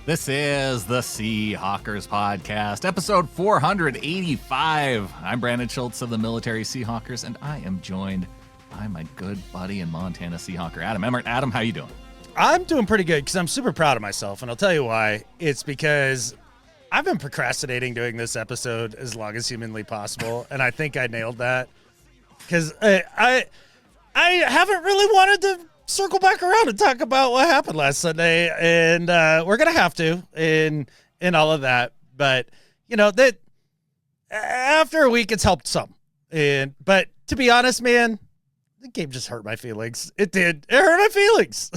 This is the Seahawkers Podcast, episode 485. I'm Brandon Schultz of the Military Seahawkers, and I am joined by my good buddy and Montana Seahawker, Adam Emmert. Adam, how you doing? I'm doing pretty good because I'm super proud of myself, and I'll tell you why. It's because I've been procrastinating doing this episode as long as humanly possible, and I think I nailed that because I haven't really wanted to circle back around and talk about what happened last Sunday, and we're gonna have to in all of that. But you know that after a week, it's helped some. But to be honest, man, the game just hurt my feelings. It did. It hurt my feelings.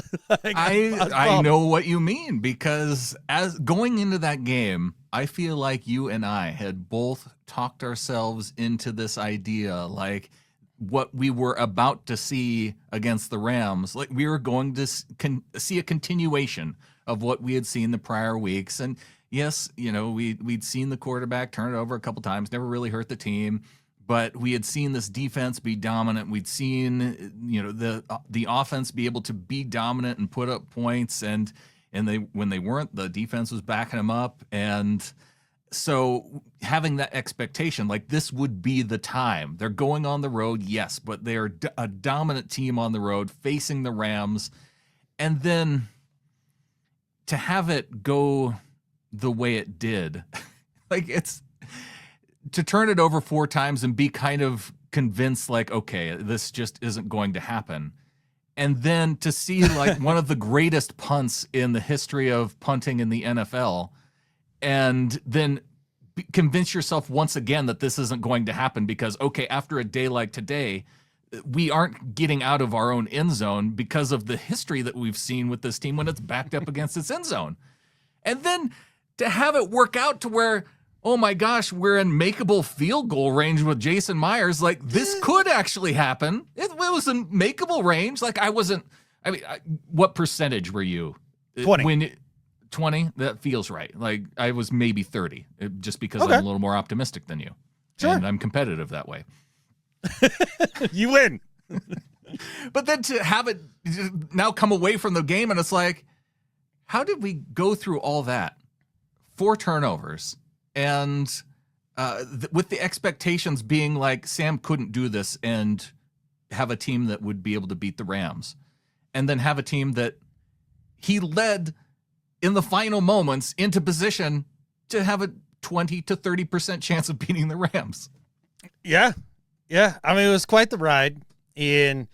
I know what you mean, because as going into that game, I feel like you and I had both talked ourselves into this idea, like what we were about to see against the Rams, like we were going to see a continuation of what we had seen the prior weeks. And yes, you know, we'd seen the quarterback turn it over a couple times, never really hurt the team, but we had seen this defense be dominant. We'd seen, you know, the offense be able to be dominant and put up points, and when they weren't, the defense was backing them up. And so having that expectation, like this would be the time. They're going on the road, yes, but they're a dominant team on the road facing the Rams. And then to have it go the way it did, like it's to turn it over 4 times and be kind of convinced like, okay, this just isn't going to happen. And then to see like one of the greatest punts in the history of punting in the NFL, and then convince yourself once again that this isn't going to happen because, okay, after a day like today, we aren't getting out of our own end zone because of the history that we've seen with this team when it's backed up against its end zone. And then to have it work out to where, oh my gosh, we're in makeable field goal range with Jason Myers. Like this could actually happen. It was in makeable range. Like what percentage were you? 20. 20? That feels right. Like I was maybe 30, just because Okay. I'm a little more optimistic than you. Sure. And I'm competitive that way. You win. But then to have it now come away from the game, and it's like, how did we go through all that? 4 turnovers, and with the expectations being like Sam couldn't do this and have a team that would be able to beat the Rams, and then have a team that he led in the final moments into position to have a 20 to 30% chance of beating the Rams. Yeah. I mean, it was quite the ride. And,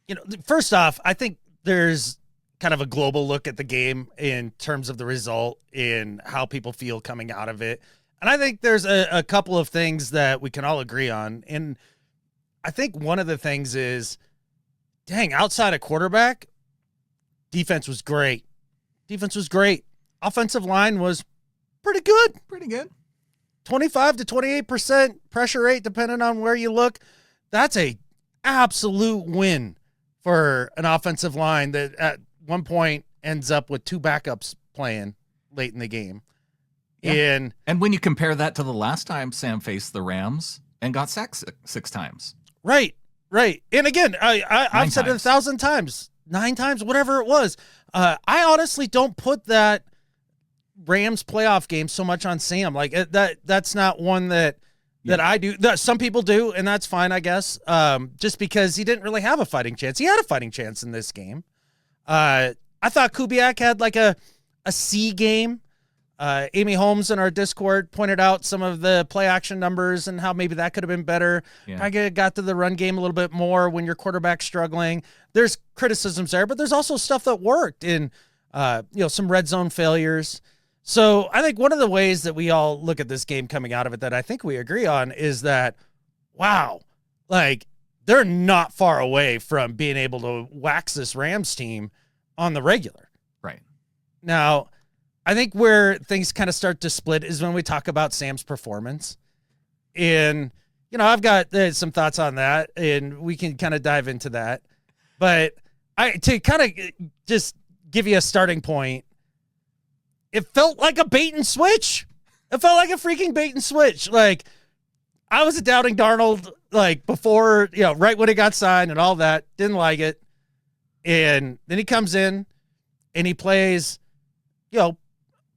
you know, first off, I think there's kind of a global look at the game in terms of the result and how people feel coming out of it. And I think there's a couple of things that we can all agree on. And I think one of the things is, dang, outside of quarterback, defense was great. Offensive line was pretty good. 25 to 28% pressure rate, depending on where you look. That's a absolute win for an offensive line that at one point ends up with 2 backups playing late in the game. Yeah. And when you compare that to the last time Sam faced the Rams and got sacked 6 times. Right. And again, I've said it 1,000 times, 9 times, whatever it was. I honestly don't put that Rams playoff game so much on Sam. Like that's not one that I do. That some people do, and that's fine, I guess. Just because he didn't really have a fighting chance. He had a fighting chance in this game. I thought Kubiak had like a C game. Amy Holmes in our Discord pointed out some of the play action numbers and how maybe that could have been better. Yeah. I got to the run game a little bit more when your quarterback's struggling. There's criticisms there, but there's also stuff that worked in, some red zone failures. So I think one of the ways that we all look at this game coming out of it that I think we agree on is that, wow, like they're not far away from being able to wax this Rams team on the regular. Right. Now, I think where things kind of start to split is when we talk about Sam's performance. And, you know, I've got some thoughts on that, and we can kind of dive into that. But to kind of just give you a starting point, it felt like a bait and switch. It felt like a freaking bait and switch. Like, I was doubting Darnold, like, before, you know, right when he got signed and all that. Didn't like it. And then he comes in and he plays, you know,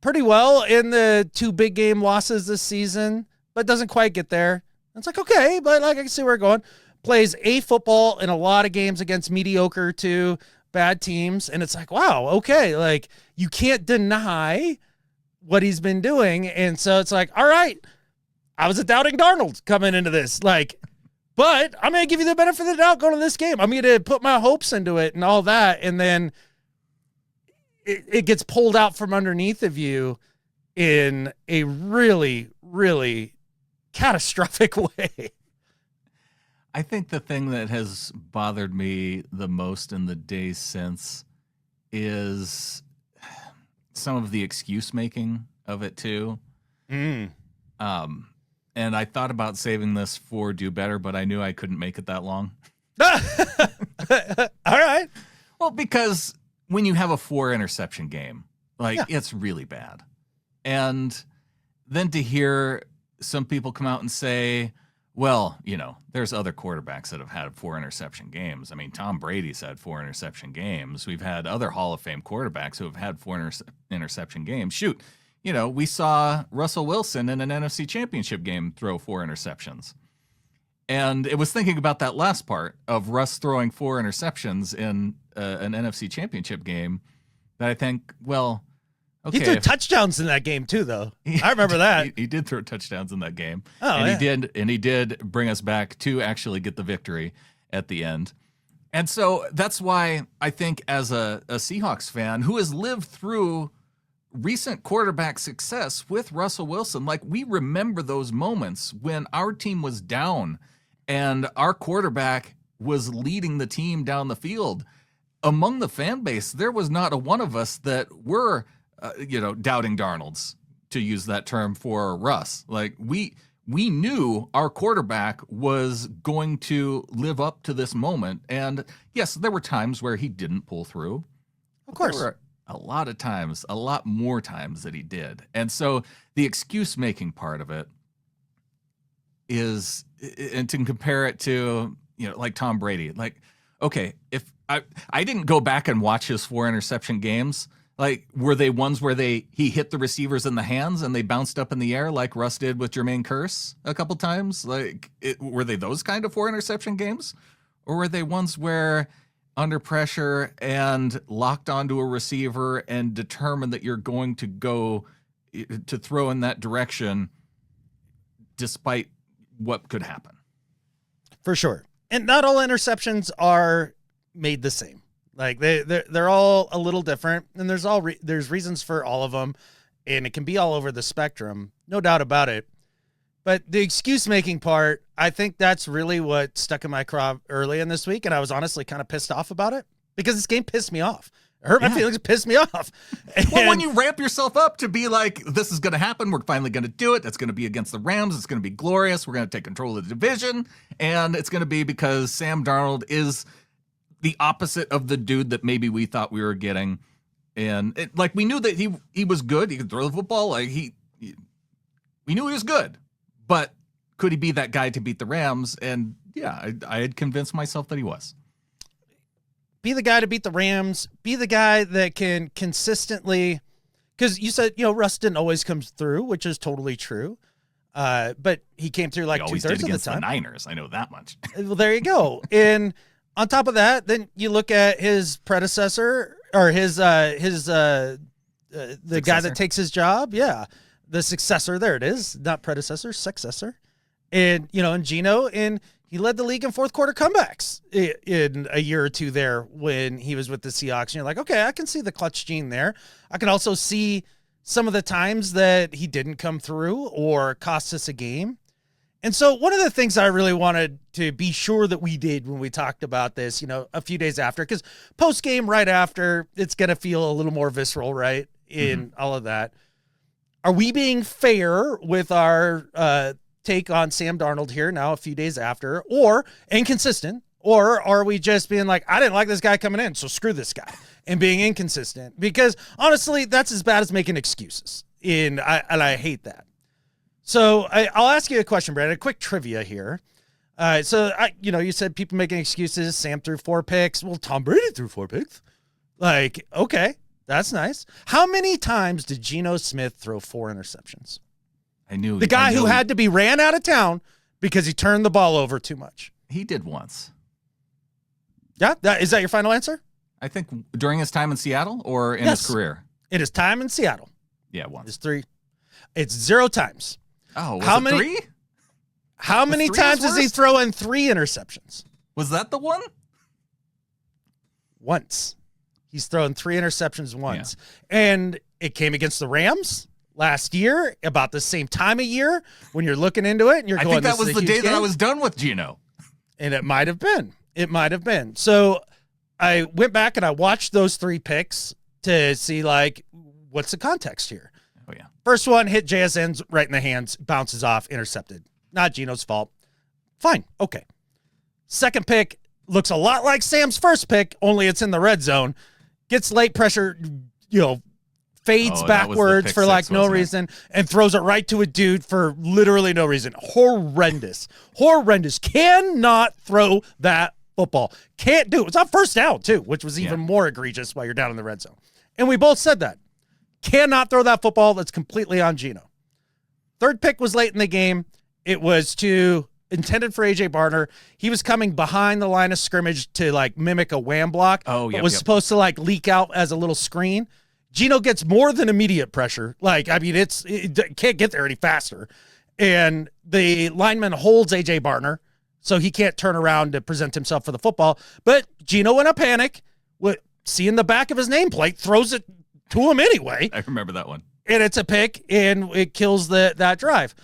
pretty well in the 2 big game losses this season, but doesn't quite get there. It's like, okay, but like I can see where we're going. Plays A football in a lot of games against mediocre to bad teams. And it's like, wow, okay. Like, you can't deny what he's been doing. And so it's like, all right, I was a doubting Darnold coming into this. Like, but I'm going to give you the benefit of the doubt going to this game. I'm going to put my hopes into it and all that. And then it gets pulled out from underneath of you in a really, really catastrophic way. I think the thing that has bothered me the most in the days since is some of the excuse making of it too. And I thought about saving this for Do Better, but I knew I couldn't make it that long. All right. Well, because when you have a 4-interception game, like it's really bad. And then to hear some people come out and say, well, you know, there's other quarterbacks that have had 4-interception games. I mean, Tom Brady's had 4-interception games. We've had other Hall of Fame quarterbacks who have had 4-interception games. Shoot, you know, we saw Russell Wilson in an NFC Championship game throw 4 interceptions. And it was thinking about that last part of Russ throwing 4 interceptions in an NFC Championship game that I think, well, okay. He threw touchdowns in that game too, though. I remember that. He did throw touchdowns in that game. Oh, and he did bring us back to actually get the victory at the end. And so that's why I think as a Seahawks fan who has lived through recent quarterback success with Russell Wilson, like we remember those moments when our team was down and our quarterback was leading the team down the field. Among the fan base, there was not a one of us that were doubting Darnold's, to use that term for Russ. Like we knew our quarterback was going to live up to this moment. And yes, there were times where he didn't pull through. Of course. There were a lot of times, a lot more times that he did. And so the excuse making part of it is, and to compare it to, like Tom Brady, like, okay, if I didn't go back and watch his 4-interception games. Like, were they ones where he hit the receivers in the hands and they bounced up in the air like Russ did with Jermaine Kearse a couple times? Like, were they those kind of 4-interception games? Or were they ones where under pressure and locked onto a receiver and determined that you're going to go to throw in that direction despite what could happen? For sure. And not all interceptions are made the same. Like they're all a little different, and there's reasons for all of them, and it can be all over the spectrum, no doubt about it. But the excuse making part, I think that's really what stuck in my craw early in this week, and I was honestly kind of pissed off about it because this game pissed me off. It hurt my feelings, pissed me off. Well, when you ramp yourself up to be like, this is going to happen, we're finally going to do it. That's going to be against the Rams. It's going to be glorious. We're going to take control of the division, and it's going to be because Sam Darnold is the opposite of the dude that maybe we thought we were getting. And we knew that he was good. He could throw the football. Like we knew he was good, but could he be that guy to beat the Rams? And yeah, I had convinced myself that he was. Be the guy to beat the Rams. Be the guy that can consistently, because you said, Russ didn't always come through, which is totally true. But he came through like 2/3 of the time. The Niners, I know that much. Well, there you go. And on top of that, then you look at his predecessor or the guy that takes his job. Yeah. The successor. There it is. Not predecessor, successor. And, and Geno, and he led the league in fourth quarter comebacks in a year or two there when he was with the Seahawks. And you're like, okay, I can see the clutch gene there. I can also see some of the times that he didn't come through or cost us a game. And so one of the things I really wanted to be sure that we did when we talked about this, a few days after, because post-game right after, it's going to feel a little more visceral, right, in all of that. Are we being fair with our take on Sam Darnold here now a few days after, or inconsistent, or are we just being like, I didn't like this guy coming in, so screw this guy, and being inconsistent? Because honestly, that's as bad as making excuses, and I hate that. So I'll ask you a question, Brandon. A quick trivia here. You said people making excuses. Sam threw 4 picks. Well, Tom Brady threw 4 picks. Like, okay, That's nice. How many times did Geno Smith throw 4 interceptions? I knew the guy who had to be ran out of town because he turned the ball over too much. He did once. Yeah, is that your final answer? I think during his time in Seattle or in his career? In his time in Seattle. Yeah, once. It's 3. It's 0 times. Oh, was it 3? How many times is he throwing 3 interceptions? Was that the one? Once. He's thrown 3 interceptions once. Yeah. And it came against the Rams last year, about the same time of year when you're looking into it and you're going, I think that was the day that I was done with Geno. And it might have been. It might have been. So I went back and I watched those 3 picks to see, like, what's the context here? Oh, yeah. First one hit JSN's right in the hands, bounces off, intercepted. Not Geno's fault. Fine. Okay. Second pick looks a lot like Sam's first pick, only it's in the red zone. Gets late pressure, fades backwards for like no reason and throws it right to a dude for literally no reason. Horrendous. Horrendous. Cannot throw that football. Can't do it. It's on first down, too, which was even more egregious while you're down in the red zone. And we both said that. Cannot throw that football. That's completely on Geno. Third pick was late in the game. It was intended for A.J. Barner. He was coming behind the line of scrimmage to, like, mimic a wham block. Oh, yeah. Was supposed to, like, leak out as a little screen. Geno gets more than immediate pressure. Like, I mean, it can't get there any faster. And the lineman holds A.J. Barner, so he can't turn around to present himself for the football. But Geno, in a panic, seeing the back of his nameplate, throws it to him anyway. I remember that one. And it's a pick, and it kills that drive.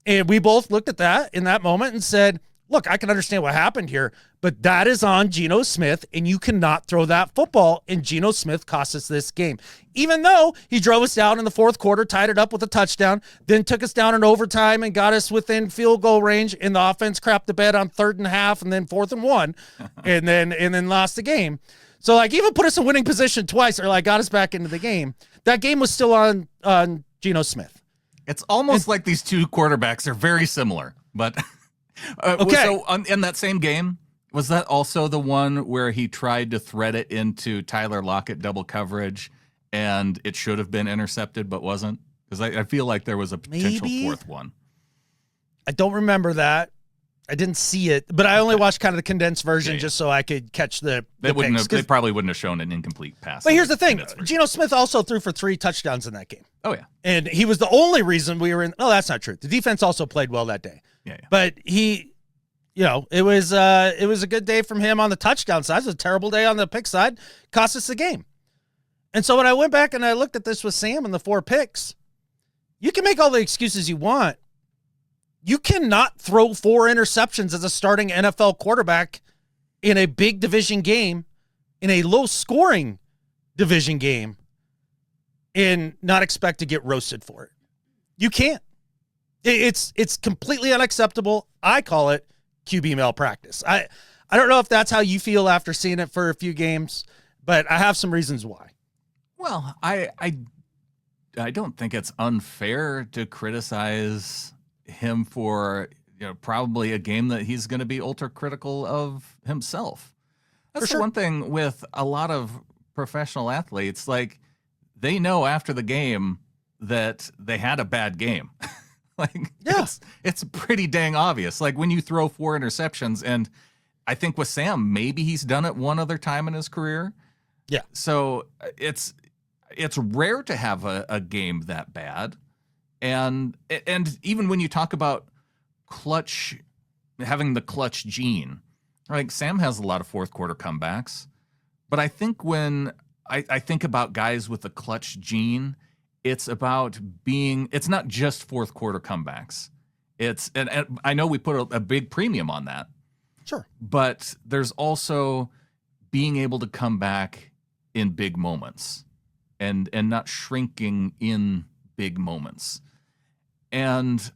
And we both looked at that in that moment and said, look, I can understand what happened here, but that is on Geno Smith, and you cannot throw that football, and Geno Smith cost us this game. Even though he drove us down in the fourth quarter, tied it up with a touchdown, then took us down in overtime and got us within field goal range, and the offense crapped the bed on 3rd and 1/2 and then 4th and 1, and then lost the game. So, like, even put us in winning position twice or, like, got us back into the game. That game was still on Geno Smith. It's almost like these two quarterbacks are very similar, but okay. So in that same game, was that also the one where he tried to thread it into Tyler Lockett double coverage and it should have been intercepted but wasn't? Because I feel like there was a potential fourth one. I don't remember that. I didn't see it, but I only watched kind of the condensed version just so I could catch the they probably wouldn't have shown an incomplete pass. But here's the thing. Geno Smith also threw for 3 touchdowns in that game. Oh, yeah. And he was the only reason we were in. Oh, that's not true. The defense also played well that day. Yeah. But he, it was a good day from him on the touchdown side. It was a terrible day on the pick side. Cost us the game. And so when I went back and I looked at this with Sam and the 4 picks, you can make all the excuses you want. You cannot throw 4 interceptions as a starting NFL quarterback in a big division game, in a low-scoring division game, and not expect to get roasted for it. You can't. It's completely unacceptable. I call it QB malpractice. I don't know if that's how you feel after seeing it for a few games, but I have some reasons why. Well, I don't think it's unfair to criticize him for probably a game that he's going to be ultra critical of himself. That's the one thing with a lot of professional athletes, like they know after the game that they had a bad game. It's pretty dang obvious. Like when you throw 4 interceptions, and I think with Sam, maybe he's done it one other time in his career. Yeah. So it's rare to have a game that bad. And even when you talk about having the clutch gene, like Sam has a lot of fourth quarter comebacks, but I think when I think about guys with the clutch gene, it's about it's not just fourth quarter comebacks. And I know we put a big premium on that. Sure. But there's also being able to come back in big moments and not shrinking in big moments. And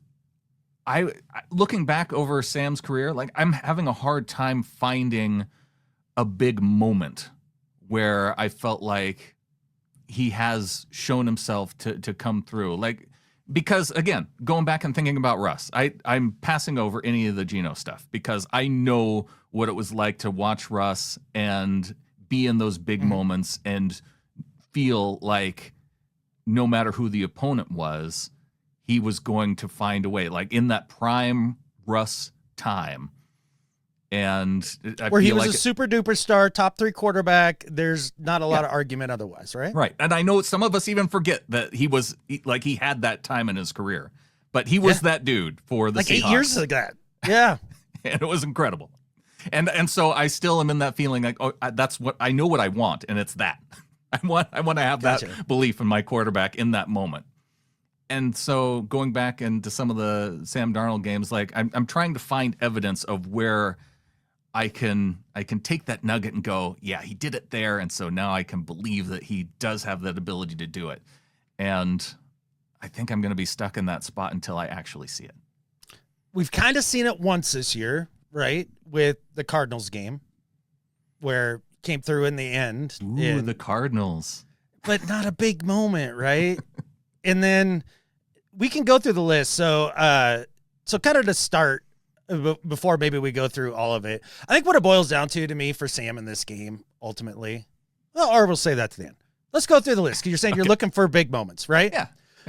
I looking back over Sam's career, like I'm having a hard time finding a big moment where I felt like he has shown himself to come through. Like, because again, going back and thinking about Russ, I'm passing over any of the Geno stuff because I know what it was like to watch Russ and be in those big moments and feel like no matter who the opponent was, he was going to find a way, like in that prime Russ time. And where he was a super duper star, top 3 quarterback. There's not a lot of argument otherwise, right? Right. And I know some of us even forget that he had that time in his career, but he was that dude for the Seahawks. 8 years ago. Yeah. And it was incredible. And so I still am in that feeling like, oh, that's what I know what I want. And it's that I want to have that belief in my quarterback in that moment. And so going back into some of the Sam Darnold games, like I'm trying to find evidence of where I can take that nugget and go, yeah, he did it there. And so now I can believe that he does have that ability to do it. And I think I'm going to be stuck in that spot until I actually see it. We've kind of seen it once this year, right? With the Cardinals game where came through in the end. Ooh, the Cardinals. But not a big moment, right? And then we can go through the list. So kind of to start, before maybe we go through all of it, I think what it boils down to me for Sam in this game, ultimately, well, or we'll say that to the end. Let's go through the list because you're saying you're looking for big moments, right? Yeah.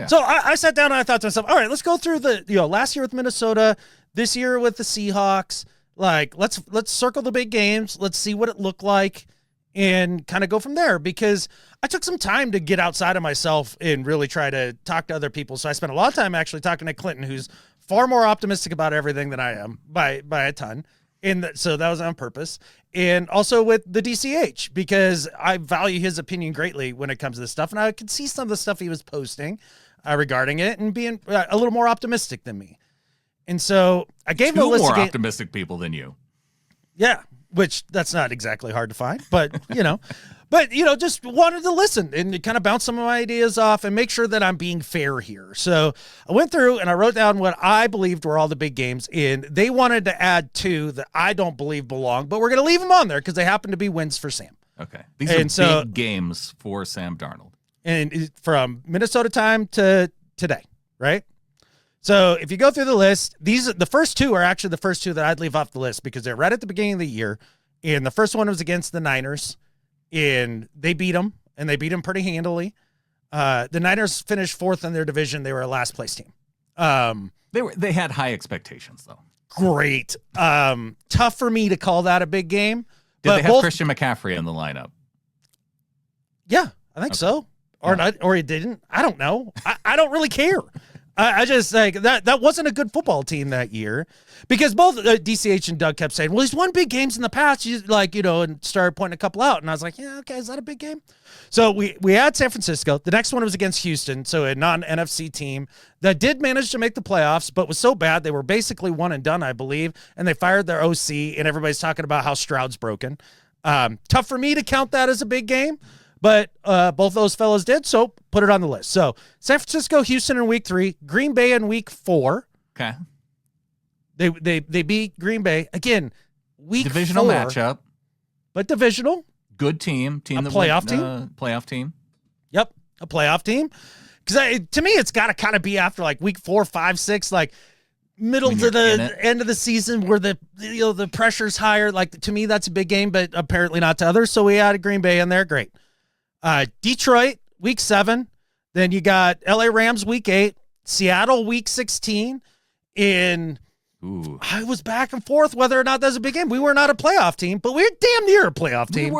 So I sat down and I thought to myself, all right, let's go through last year with Minnesota, this year with the Seahawks. Like, let's circle the big games. Let's see what it looked like and kind of go from there, because I took some time to get outside of myself and really try to talk to other people. So I spent a lot of time actually talking to Clinton, who's far more optimistic about everything than I am by a ton. And so that was on purpose. And also with the DCH, because I value his opinion greatly when it comes to this stuff. And I could see some of the stuff he was posting regarding it and being a little more optimistic than me. And so I gave him a list more optimistic people than you. Yeah, which that's not exactly hard to find, but just wanted to listen and kind of bounce some of my ideas off and make sure that I'm being fair here. So I went through and I wrote down what I believed were all the big games, and they wanted to add 2 that I don't believe belong, but we're going to leave them on there because they happen to be wins for Sam. Okay. These are big games for Sam Darnold. And from Minnesota time to today, right? So if you go through the list, the first 2 are actually the first 2 that I'd leave off the list because they're right at the beginning of the year. And the first one was against the Niners, and they beat them, and they beat them pretty handily. The Niners finished 4th in their division. They were a last place team. They had high expectations, though. Great. Tough for me to call that a big game. Did they have Christian McCaffrey in the lineup? Yeah, I think so. Or not, or he didn't. I don't know. I don't really care. I just like that wasn't a good football team that year, because both DCH and Doug kept saying, well, he's won big games in the past, and started pointing a couple out. And I was like, yeah, okay, is that a big game? So we had San Francisco. The next one was against Houston, so a non-NFC team that did manage to make the playoffs, but was so bad they were basically one and done, I believe, and they fired their OC, and everybody's talking about how Stroud's broken. Tough for me to count that as a big game. But both those fellas did, so put it on the list. So San Francisco, Houston in week 3, Green Bay in week 4. Okay. They beat Green Bay again. Week divisional 4, matchup, but divisional. Good team. A playoff team. Playoff team. Yep, a playoff team. Because to me, it's got to kind of be after like week 4, 5, 6, like middle to the end of the season where the pressure's higher. Like, to me, that's a big game, but apparently not to others. So we added Green Bay in there. Great. Detroit, week 7. Then you got LA Rams, week 8. Seattle, week 16. I was back and forth whether or not that's a big game. We were not a playoff team, but we were damn near a playoff team.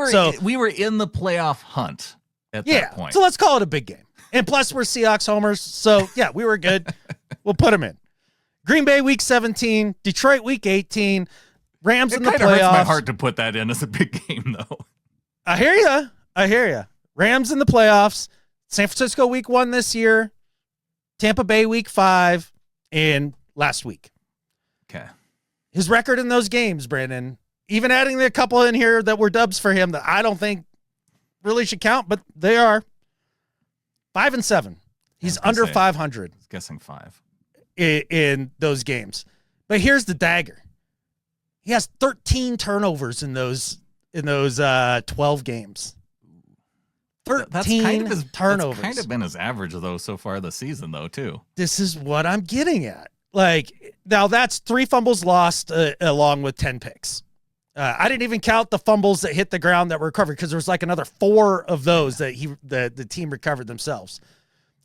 We were in the playoff hunt at that point. So let's call it a big game. And plus, we're Seahawks homers. So, yeah, we were good. We'll put them in. Green Bay, week 17. Detroit, week 18. Rams in the playoffs. It kind of hurts my heart to put that in as a big game, though. I hear you. Rams in the playoffs, San Francisco week 1 this year, Tampa Bay week 5, and last week. Okay. His record in those games, Brandon, even adding the couple in here that were dubs for him that I don't think really should count, but they are 5-7. He's under 500. I was guessing 5. In those games. But here's the dagger. He has 13 turnovers in those 12 games. 13 turnovers. That's kind of been his average, though, so far this season, though, too. This is what I'm getting at. Like, now that's 3 fumbles lost along with 10 picks. I didn't even count the fumbles that hit the ground that were recovered because there was like another 4 of those that the team recovered themselves.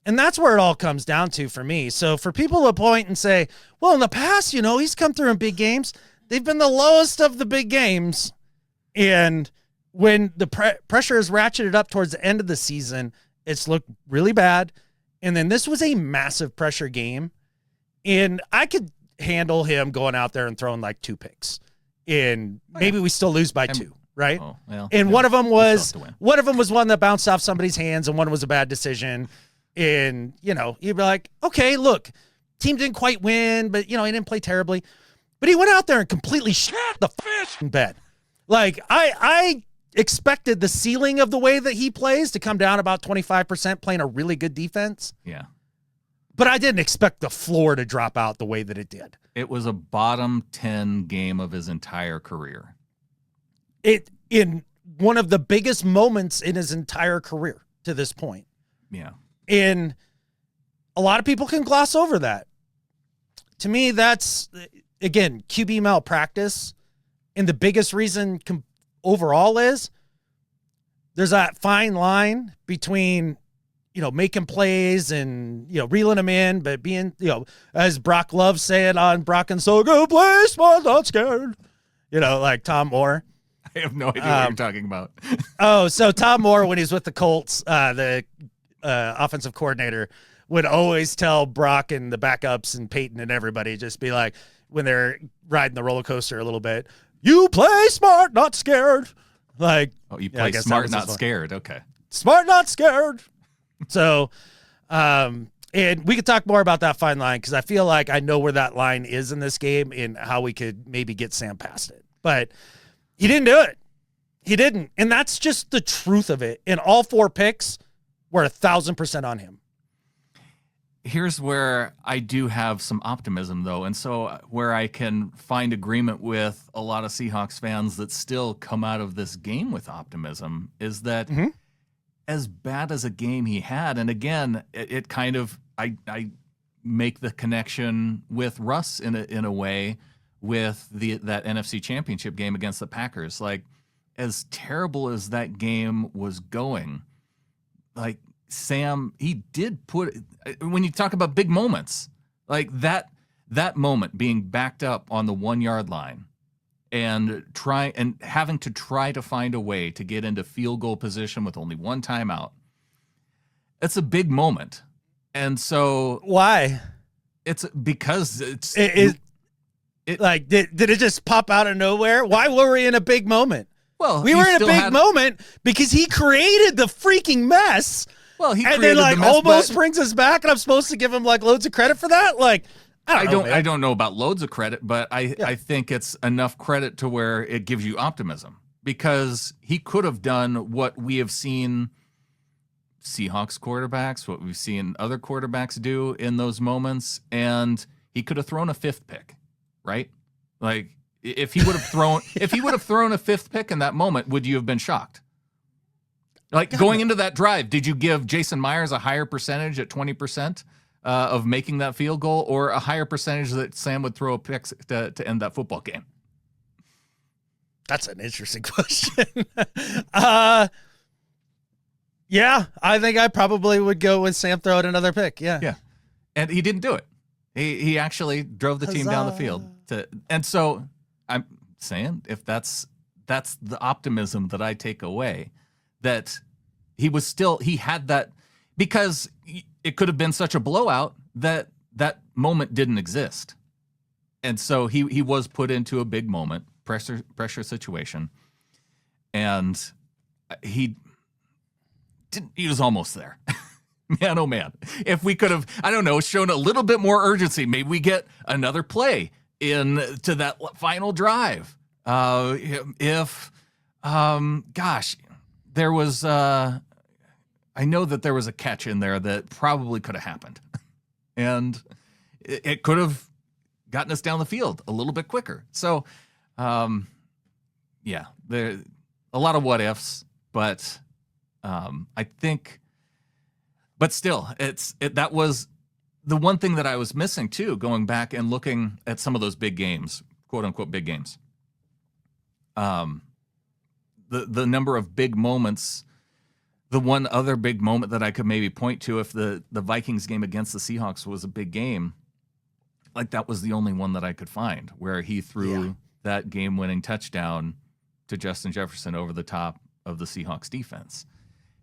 And that's where it all comes down to for me. So for people to point and say, well, in the past, he's come through in big games. They've been the lowest of the big games. And when the pressure is ratcheted up towards the end of the season, it's looked really bad. And then this was a massive pressure game. And I could handle him going out there and throwing like 2 picks. And maybe we still lose by 2, right? Oh, well, and one of them was one that bounced off somebody's hands, and one was a bad decision. And, you'd be like, okay, look, team didn't quite win, but, he didn't play terribly. But he went out there and completely shit the bed. Like, I expected the ceiling of the way that he plays to come down about 25% playing a really good defense. Yeah. But I didn't expect the floor to drop out the way that it did. It was a bottom 10 game of his entire career. In one of the biggest moments in his entire career to this point. Yeah. And a lot of people can gloss over that. To me, that's, again, QB malpractice. And the biggest reason overall is there's that fine line between, making plays and, reeling them in, but being, as Brock loves saying on Brock and So Go Play Smart, Not Scared, like Tom Moore. I have no idea what you're talking about. So Tom Moore, when he's with the Colts, the offensive coordinator, would always tell Brock and the backups and Peyton and everybody, just be like, when they're riding the roller coaster a little bit, you play smart, not scared. Like, you play smart, not scared. Okay. Smart, not scared. So, and we could talk more about that fine line because I feel like I know where that line is in this game and how we could maybe get Sam past it. But he didn't do it. He didn't. And that's just the truth of it. And all 4 picks were 1,000% on him. Here's where I do have some optimism, though. And so where I can find agreement with a lot of Seahawks fans that still come out of this game with optimism is that as bad as a game he had, and again, it kind of, I make the connection with Russ in a way with that NFC Championship game against the Packers. Like, as terrible as that game was going, like, Sam, he did put, when you talk about big moments, like that moment being backed up on the 1-yard line and having to try to find a way to get into field goal position with only 1 timeout. It's a big moment. And so why? It's because like, did it just pop out of nowhere? Why were we in a big moment? Well, we were in a big moment because he created the freaking mess. Well, he and then like almost brings us back, and I'm supposed to give him like loads of credit for that. Like, I don't know about loads of credit, but I think it's enough credit to where it gives you optimism because he could have done what we have seen Seahawks quarterbacks, what we've seen other quarterbacks do in those moments, and he could have thrown a 5th pick, right? Like if he would have thrown a 5th pick in that moment, would you have been shocked? Like going into that drive, did you give Jason Myers a higher percentage at 20% of making that field goal, or a higher percentage that Sam would throw a pick to end that football game? That's an interesting question. Yeah, I think I probably would go with Sam throwing another pick. Yeah. And he didn't do it. He actually drove the team down the field. And so I'm saying if that's the optimism that I take away, that he had that, because it could have been such a blowout that moment didn't exist. And so he was put into a big moment, pressure situation. And he was almost there. Man, oh man. If we could have, I don't know, shown a little bit more urgency, maybe we get another play to that final drive. There was, I know that there was a catch in there that probably could have happened. And it could have gotten us down the field a little bit quicker. So, there a lot of what ifs, but I think, but still, that was the one thing that I was missing too, going back and looking at some of those big games, quote unquote big games. the number of big moments. The one other big moment that I could maybe point to, if the Vikings game against the Seahawks was a big game, like that was the only one that I could find where he threw that game-winning touchdown to Justin Jefferson over the top of the Seahawks defense.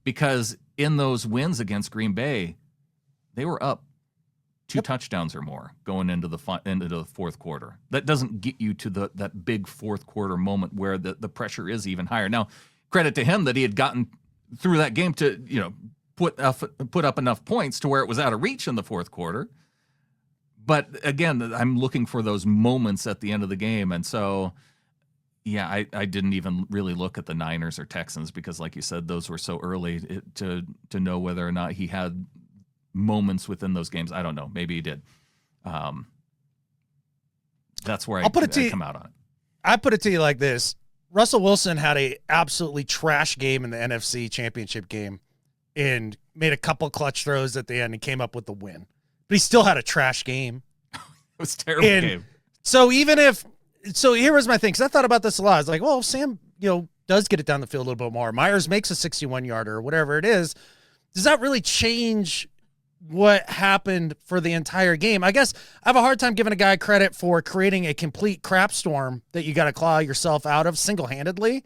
Because in those wins against Green Bay, they were up 2 touchdowns or more going into the fourth quarter. That doesn't get you to that big fourth quarter moment where the pressure is even higher. Now, credit to him that he had gotten through that game to, put up enough points to where it was out of reach in the fourth quarter. But again, I'm looking for those moments at the end of the game. And so, yeah, I didn't even really look at the Niners or Texans because, like you said, those were so early to know whether or not he had moments within those games. I don't know. Maybe he did. That's where I come out on it. I put it to you like this. Russell Wilson had a absolutely trash game in the NFC Championship game and made a couple clutch throws at the end and came up with the win. But he still had a trash game. It was a terrible game. So here was my thing, because I thought about this a lot. I was like, well, if Sam, does get it down the field a little bit more, Myers makes a 61-yarder or whatever it is, does that really change what happened for the entire game? I guess I have a hard time giving a guy credit for creating a complete crap storm that you got to claw yourself out of single-handedly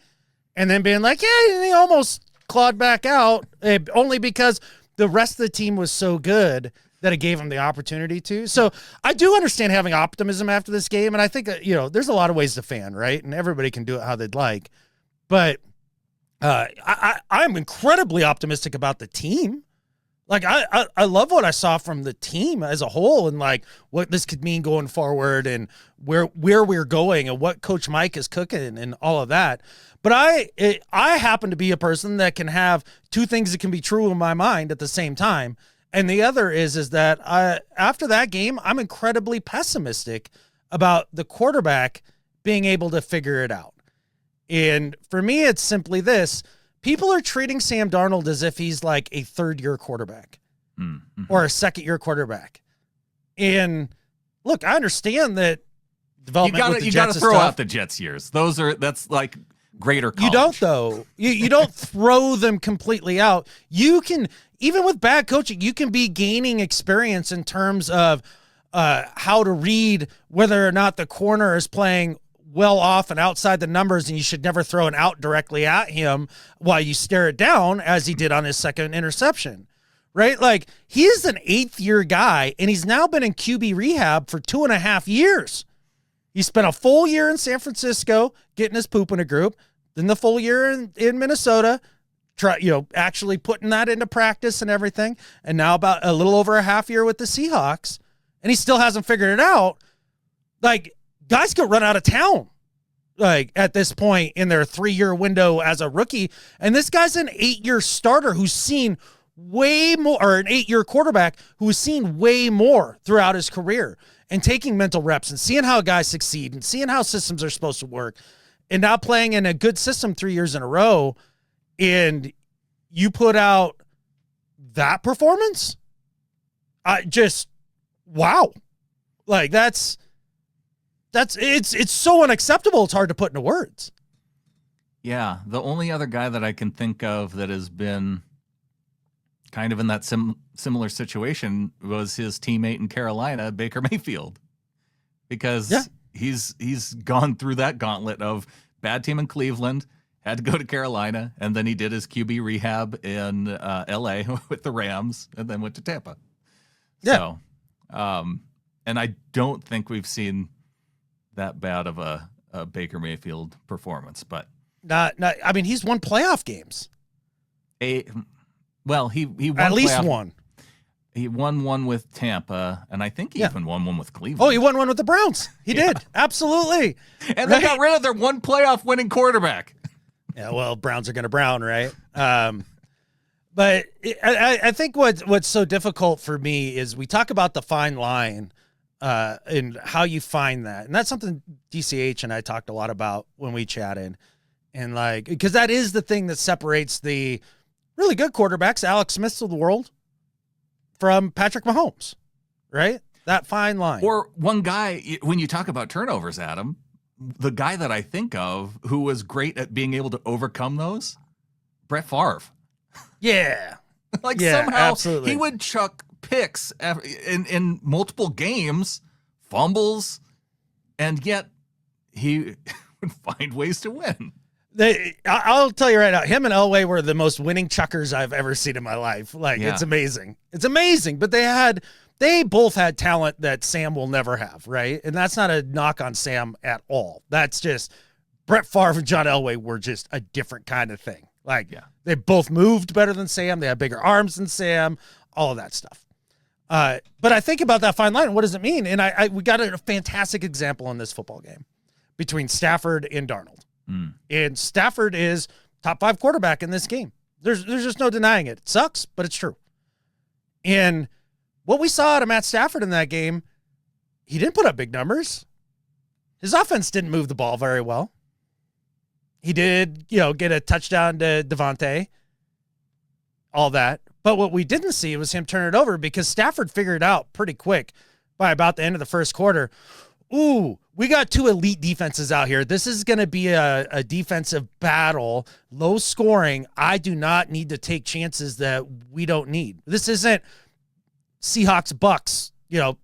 and then being like, yeah, he almost clawed back out, only because the rest of the team was so good that it gave him the opportunity to. So I do understand having optimism after this game, and I think, there's a lot of ways to fan, right? And everybody can do it how they'd like. But I'm incredibly optimistic about the team. Like, I love what I saw from the team as a whole and, like, what this could mean going forward and where we're going and what Coach Mike is cooking and all of that. But I happen to be a person that can have two things that can be true in my mind at the same time. And the other is that after that game, I'm incredibly pessimistic about the quarterback being able to figure it out. And for me, it's simply this. People are treating Sam Darnold as if he's like a third-year quarterback or a second-year quarterback. And look, I understand that development with the Jets you got to throw out the Jets years. That's like greater college. You don't, though. You don't throw them completely out. You can, even with bad coaching, you can be gaining experience in terms of how to read whether or not the corner is playing well off and outside the numbers, and you should never throw an out directly at him while you stare it down, as he did on his second interception, right? Like, he is an 8th-year guy, and he's now been in QB rehab for 2.5 years. He spent a full year in San Francisco getting his poop in a group, then the full year in Minnesota, actually putting that into practice and everything, and now about a little over a half year with the Seahawks, and he still hasn't figured it out. Like, guys could run out of town, like, at this point in their 3-year window as a rookie. And this guy's an 8-year starter who's seen way more, or an 8-year quarterback who has seen way more throughout his career and taking mental reps and seeing how guys succeed and seeing how systems are supposed to work and now playing in a good system 3 years in a row. And you put out that performance. Wow. Like, it's so unacceptable. It's hard to put into words. Yeah. The only other guy that I can think of that has been kind of in that similar situation was his teammate in Carolina, Baker Mayfield, because he's gone through that gauntlet of bad team in Cleveland, had to go to Carolina, and then he did his QB rehab in LA with the Rams, and then went to Tampa. Yeah. So, and I don't think we've seen that bad of a Baker Mayfield performance, but I mean, he's won playoff games. He won at least one. He won one with Tampa, and I think he even won one with Cleveland. Oh, he won one with the Browns. He did. Absolutely. And they got rid of their one playoff winning quarterback. Yeah, well, Browns are going to Brown, right? But I think what's so difficult for me is we talk about the fine line and how you find that. And that's something DCH and I talked a lot about when we chatted. And like, because that is the thing that separates the really good quarterbacks, Alex Smiths of the world, from Patrick Mahomes, right? That fine line. Or one guy, when you talk about turnovers, Adam, the guy that I think of who was great at being able to overcome those, Brett Favre. Yeah. Like Yeah, somehow absolutely. he would chuck picks in multiple games, fumbles, and yet he would find ways to win. I'll tell you right now, him and Elway were the most winning chuckers I've ever seen in my life. Like, Yeah. It's amazing. It's amazing. But they both had talent that Sam will never have, right? And that's not a knock on Sam at all. That's just Brett Favre and John Elway were just a different kind of thing. Like, They both moved better than Sam. They had bigger arms than Sam, all of that stuff. But I think about that fine line. What does it mean? And we got a fantastic example in this football game between Stafford and Darnold. And Stafford is top 5 quarterback in this game. There's just no denying it. It sucks, but it's true. And what we saw out of Matt Stafford in that game, he didn't put up big numbers. His offense didn't move the ball very well. He did, get a touchdown to Devontae, all that. But what we didn't see was him turn it over because Stafford figured out pretty quick by about the end of the first quarter, ooh, we got 2 elite defenses out here. This is going to be a defensive battle, low scoring. I do not need to take chances that we don't need. This isn't Seahawks Bucks,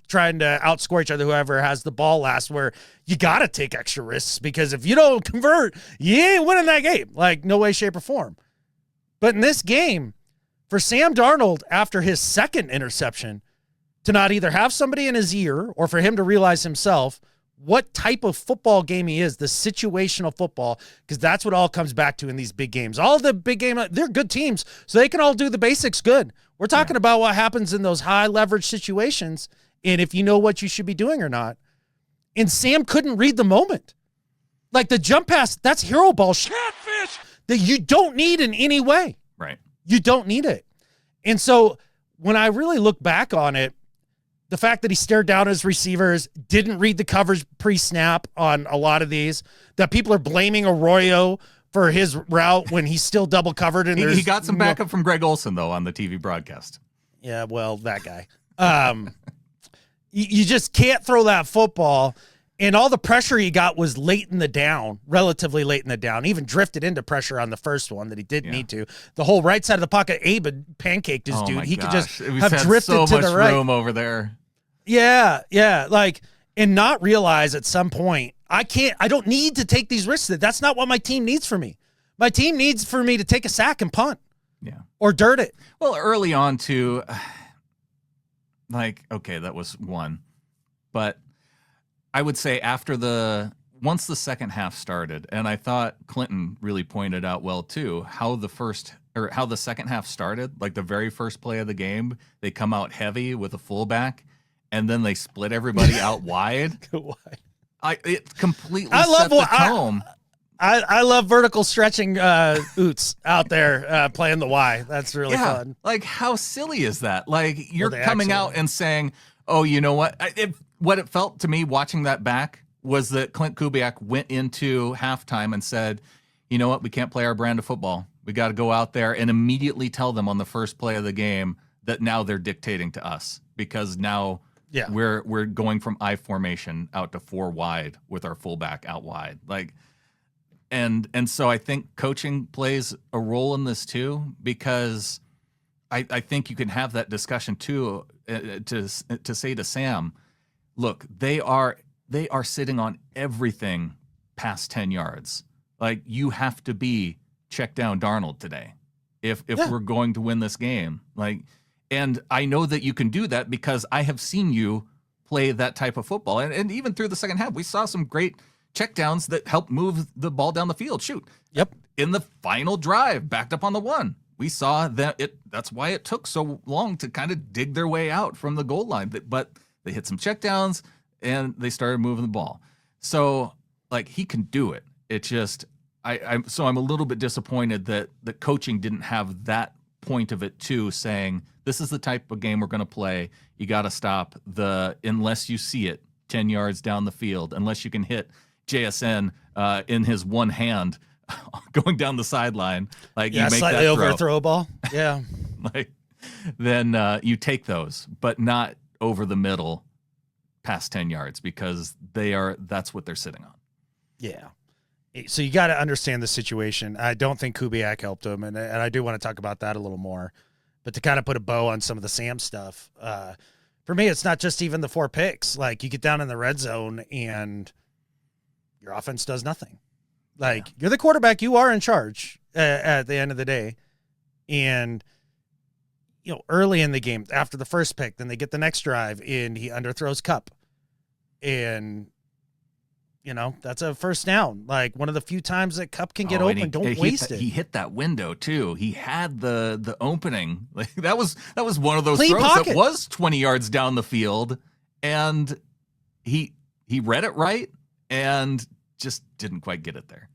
trying to outscore each other, whoever has the ball last, where you got to take extra risks because if you don't convert, you ain't winning that game. Like, no way, shape, or form. But in this game, for Sam Darnold, after his second interception, to not either have somebody in his ear or for him to realize himself what type of football game he is, the situational football, because that's what all comes back to in these big games. All the big games, they're good teams, so they can all do the basics good. We're talking about what happens in those high leverage situations and if you know what you should be doing or not. And Sam couldn't read the moment. Like the jump pass, that's hero ball catfish that you don't need in any way. Right. You don't need it. And so when I really look back on it, the fact that he stared down his receivers, didn't read the coverage pre-snap on a lot of these, that people are blaming Arroyo for his route when he's still double covered. And he got some backup from Greg Olsen, though, on the TV broadcast. Yeah, well, that guy. You just can't throw that football. And all the pressure he got was late in the down, relatively late in the down. He even drifted into pressure on the first one that he didn't need to. The whole right side of the pocket, Abe had pancaked his dude. He could just have drifted to the right. So much room over there. Yeah. And not realize at some point, I don't need to take these risks. That's not what my team needs for me. My team needs for me to take a sack and punt. Yeah. Or dirt it. Well, early on too, okay, that was one. But I would say once the second half started, and I thought Clinton really pointed out well too, how the second half started, like the very first play of the game, they come out heavy with a fullback, and then they split everybody out wide. It completely set the tone. I love vertical stretching Oots out there playing the Y. That's really fun. Like, how silly is that? Like, you're coming out and saying, oh, you know what? What it felt to me watching that back was that Clint Kubiak went into halftime and said, you know what? We can't play our brand of football. We got to go out there and immediately tell them on the first play of the game that now they're dictating to us because now we're going from I formation out to 4 wide with our fullback out wide. Like, and so I think coaching plays a role in this too, because I think you can have that discussion too to say to Sam, look, they are sitting on everything past 10 yards. Like, you have to be check down Darnold today if we're going to win this game. Like, and I know that you can do that because I have seen you play that type of football. And even through the second half, we saw some great checkdowns that helped move the ball down the field. Shoot. Yep. In the final drive, backed up on the 1. We saw that that's why it took so long to kind of dig their way out from the goal line. But they hit some checkdowns and they started moving the ball. So, like, he can do it. It just, I'm a little bit disappointed that the coaching didn't have that point of it too, saying this is the type of game we're going to play. You got to stop unless you see it 10 yards down the field, unless you can hit JSN in his one hand going down the sideline, like you make slightly that over a throw ball. Yeah. Then you take those, but not over the middle past 10 yards because that's what they're sitting on. Yeah. So you got to understand the situation. I don't think Kubiak helped him, and I do want to talk about that a little more. But to kind of put a bow on some of the Sam stuff, for me, it's not just even the 4 picks. Like, you get down in the red zone, and your offense does nothing. Like, you're the quarterback. You are in charge at the end of the day. And, early in the game, after the first pick, then they get the next drive, and he underthrows Kupp. And, that's a first down. Like, one of the few times that Kupp can get open. Don't waste it. He hit that window, too. He had the opening. Like, that was one of those Clean throws pocket. that was 20 yards down the field. And he read it right and just didn't quite get it there.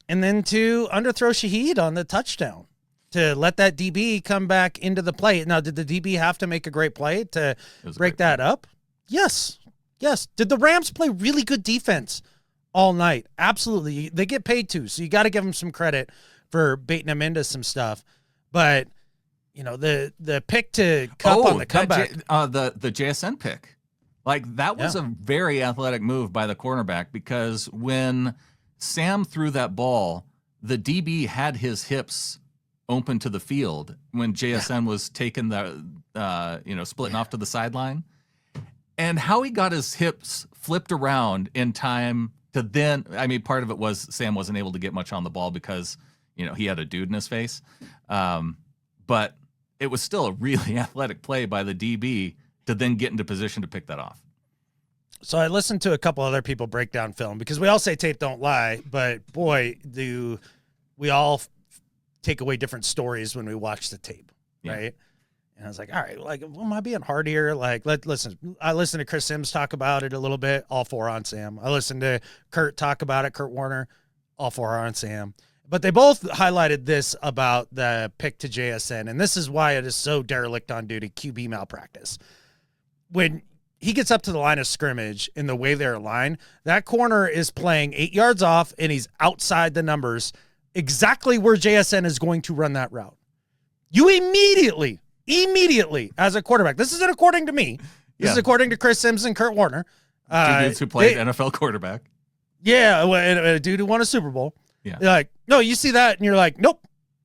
And then to underthrow Shaheed on the touchdown to let that DB come back into the play. Now, did the DB have to make a great play to break that up? Yes. Yes. Did the Rams play really good defense all night? Absolutely. They get paid too, so you got to give them some credit for baiting them into some stuff. But, the pick to Kupp on the comeback. The JSN pick. Like, that was a very athletic move by the cornerback, because when Sam threw that ball, the DB had his hips open to the field when JSN was taking splitting off to the sideline. And how he got his hips flipped around in time to then, part of it was Sam wasn't able to get much on the ball because, he had a dude in his face. But it was still a really athletic play by the DB to then get into position to pick that off. So I listened to a couple other people break down film, because we all say tape don't lie, but boy, do we all take away different stories when we watch the tape, right? And I was like, all right, like, am I being hard here? Like, listen. I listened to Chris Sims talk about it a little bit, all 4 on Sam. I listened to Kurt talk about it, Kurt Warner, all 4 on Sam. But they both highlighted this about the pick to JSN, and this is why it is so derelict on duty, QB malpractice. When he gets up to the line of scrimmage in the way they're aligned, that corner is playing 8 yards off, and he's outside the numbers, exactly where JSN is going to run that route. You immediately, as a quarterback, this isn't according to me. This is according to Chris Sims and Kurt Warner. Two dudes who played NFL quarterback. Yeah, and a dude who won a Super Bowl. Yeah. They're like, no, you see that, and you're like, nope,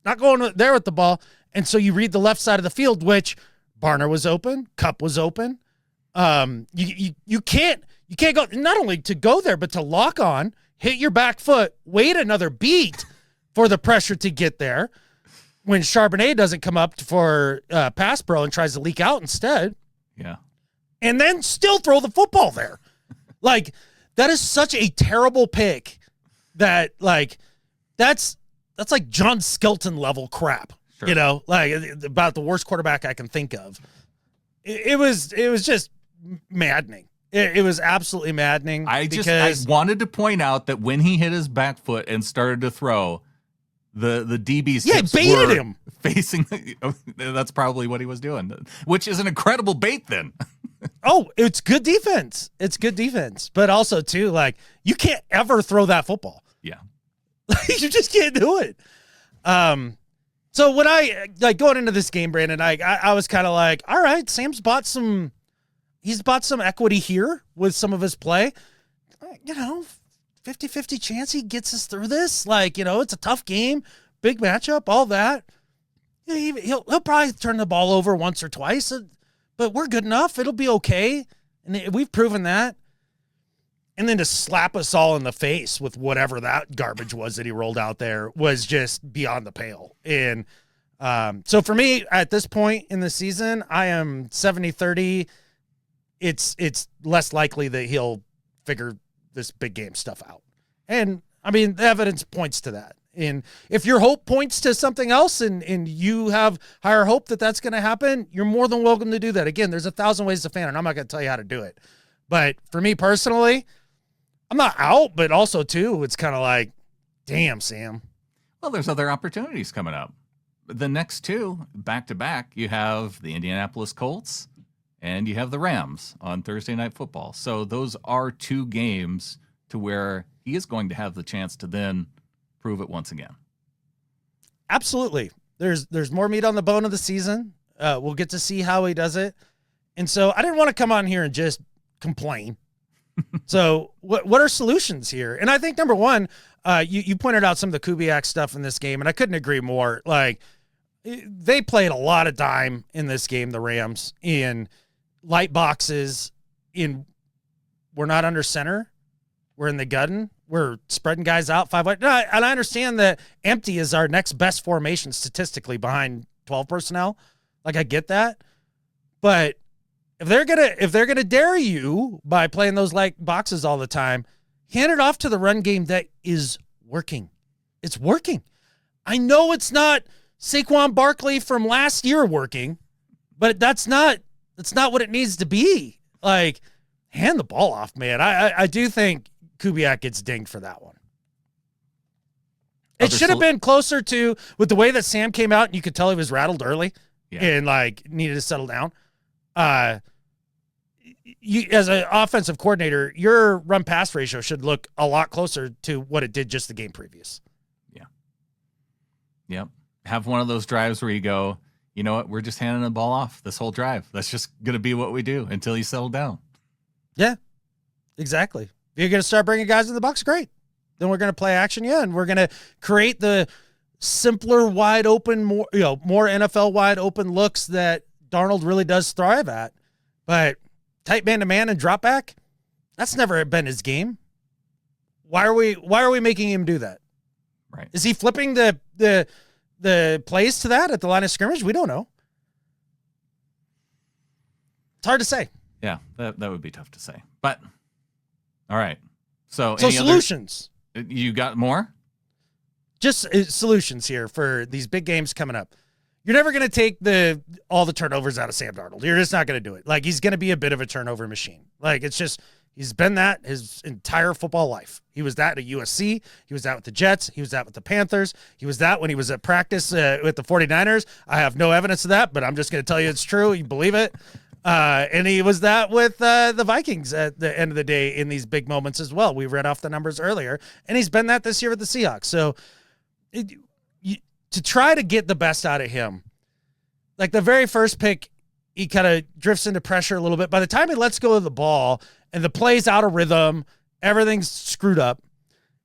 not going there with the ball. And so you read the left side of the field, which Barner was open, Kupp was open. You can't go, not only to go there, but to lock on, hit your back foot, wait another beat for the pressure to get there. When Charbonnet doesn't come up for pass pro and tries to leak out instead. Yeah. And then still throw the football there. Like, that is such a terrible pick that, like, that's like John Skelton level crap. Sure. Like, about the worst quarterback I can think of. It was just maddening. It was absolutely maddening. I wanted to point out that when he hit his back foot and started to throw, the DB's hips baited were him facing. That's probably what he was doing, which is an incredible bait then. Oh, it's good defense. It's good defense. But also, too, like, you can't ever throw that football. Yeah. You just can't do it. So when I, like, going into this game, Brandon, I was kind of like, all right, Sam's bought some equity here with some of his play. 50-50 chance he gets us through this. Like, it's a tough game, big matchup, all that. He'll probably turn the ball over once or twice, but we're good enough. It'll be okay. And we've proven that. And then to slap us all in the face with whatever that garbage was that he rolled out there was just beyond the pale. And so for me, at this point in the season, I am 70-30. It's less likely that he'll figure this big game stuff out. And, the evidence points to that. And if your hope points to something else and you have higher hope that that's going to happen, you're more than welcome to do that. Again, there's 1,000 ways to fan, and I'm not going to tell you how to do it. But for me personally, I'm not out, but also, too, it's kind of like, damn, Sam. Well, there's other opportunities coming up. The next two, back-to-back, you have the Indianapolis Colts and you have the Rams on Thursday Night Football. So those are 2 games to where he is going to have the chance to then prove it once again. Absolutely. There's more meat on the bone of the season. We'll get to see how he does it. And so I didn't want to come on here and just complain. So what are solutions here? And I think number one, you pointed out some of the Kubiak stuff in this game, and I couldn't agree more. Like, they played a lot of dime in this game, the Rams, in light boxes, we're not under center, we're in the gun, we're spreading guys out 5 wide. And I understand that empty is our next best formation statistically behind 12 personnel. Like, I get that. But if they're gonna dare you by playing those light boxes all the time, hand it off to the run game that is working. It's working. I know it's not Saquon Barkley from last year working, but that's not what it needs to be. Like, hand the ball off, man. I do think Kubiak gets dinged for that one. It should have been closer to, with the way that Sam came out and you could tell he was rattled early and like needed to settle down. You, as an offensive coordinator, your run pass ratio should look a lot closer to what it did just the game previous. Yeah. Yep. Have one of those drives where you go, you know what? We're just handing the ball off this whole drive. That's just going to be what we do until you settle down. Yeah, exactly. If you're going to start bringing guys in the box, great. Then we're going to play action, and we're going to create the simpler, wide open, more NFL wide open looks that Darnold really does thrive at. But tight man-to-man and drop back, that's never been his game. Why are we making him do that? Right. Is he flipping the plays to that at the line of scrimmage? We don't know. It's hard to say. Yeah, that would be tough to say. But, all right. So solutions. You got more? Just solutions here for these big games coming up. You're never going to take all the turnovers out of Sam Darnold. You're just not going to do it. Like, he's going to be a bit of a turnover machine. Like, it's just, he's been that his entire football life. He was that at USC. He was that with the Jets. He was that with the Panthers. He was that when he was at practice with the 49ers. I have no evidence of that, but I'm just going to tell you it's true. You believe it. And he was that with the Vikings at the end of the day in these big moments as well. We read off the numbers earlier, and he's been that this year with the Seahawks. So to try to get the best out of him, like the very first pick, he kind of drifts into pressure a little bit. By the time he lets go of the ball and the play's out of rhythm, everything's screwed up.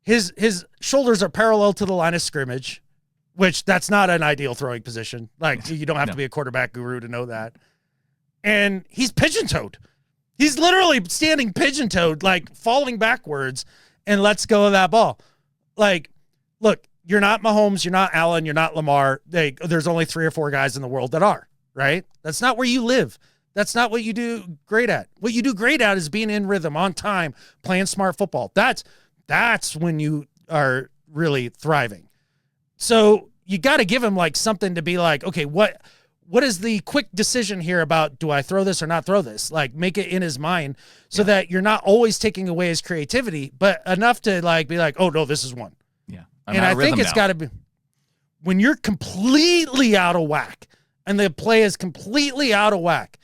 His shoulders are parallel to the line of scrimmage, which that's not an ideal throwing position. Like, you don't have to be a quarterback guru to know that. And he's pigeon-toed. He's literally standing pigeon-toed, like falling backwards, and lets go of that ball. Like, look, you're not Mahomes, you're not Allen, you're not Lamar. There's only 3 or 4 guys in the world that are, right? That's not where you live. That's not what you do great at. What you do great at is being in rhythm, on time, playing smart football. That's when you are really thriving. So you got to give him like something to be like, okay, what is the quick decision here about, do I throw this or not throw this? Like, make it in his mind so that you're not always taking away his creativity, but enough to like be like, oh no, this is one. Yeah. And I think it's got to be when you're completely out of whack and the play is completely out of whack.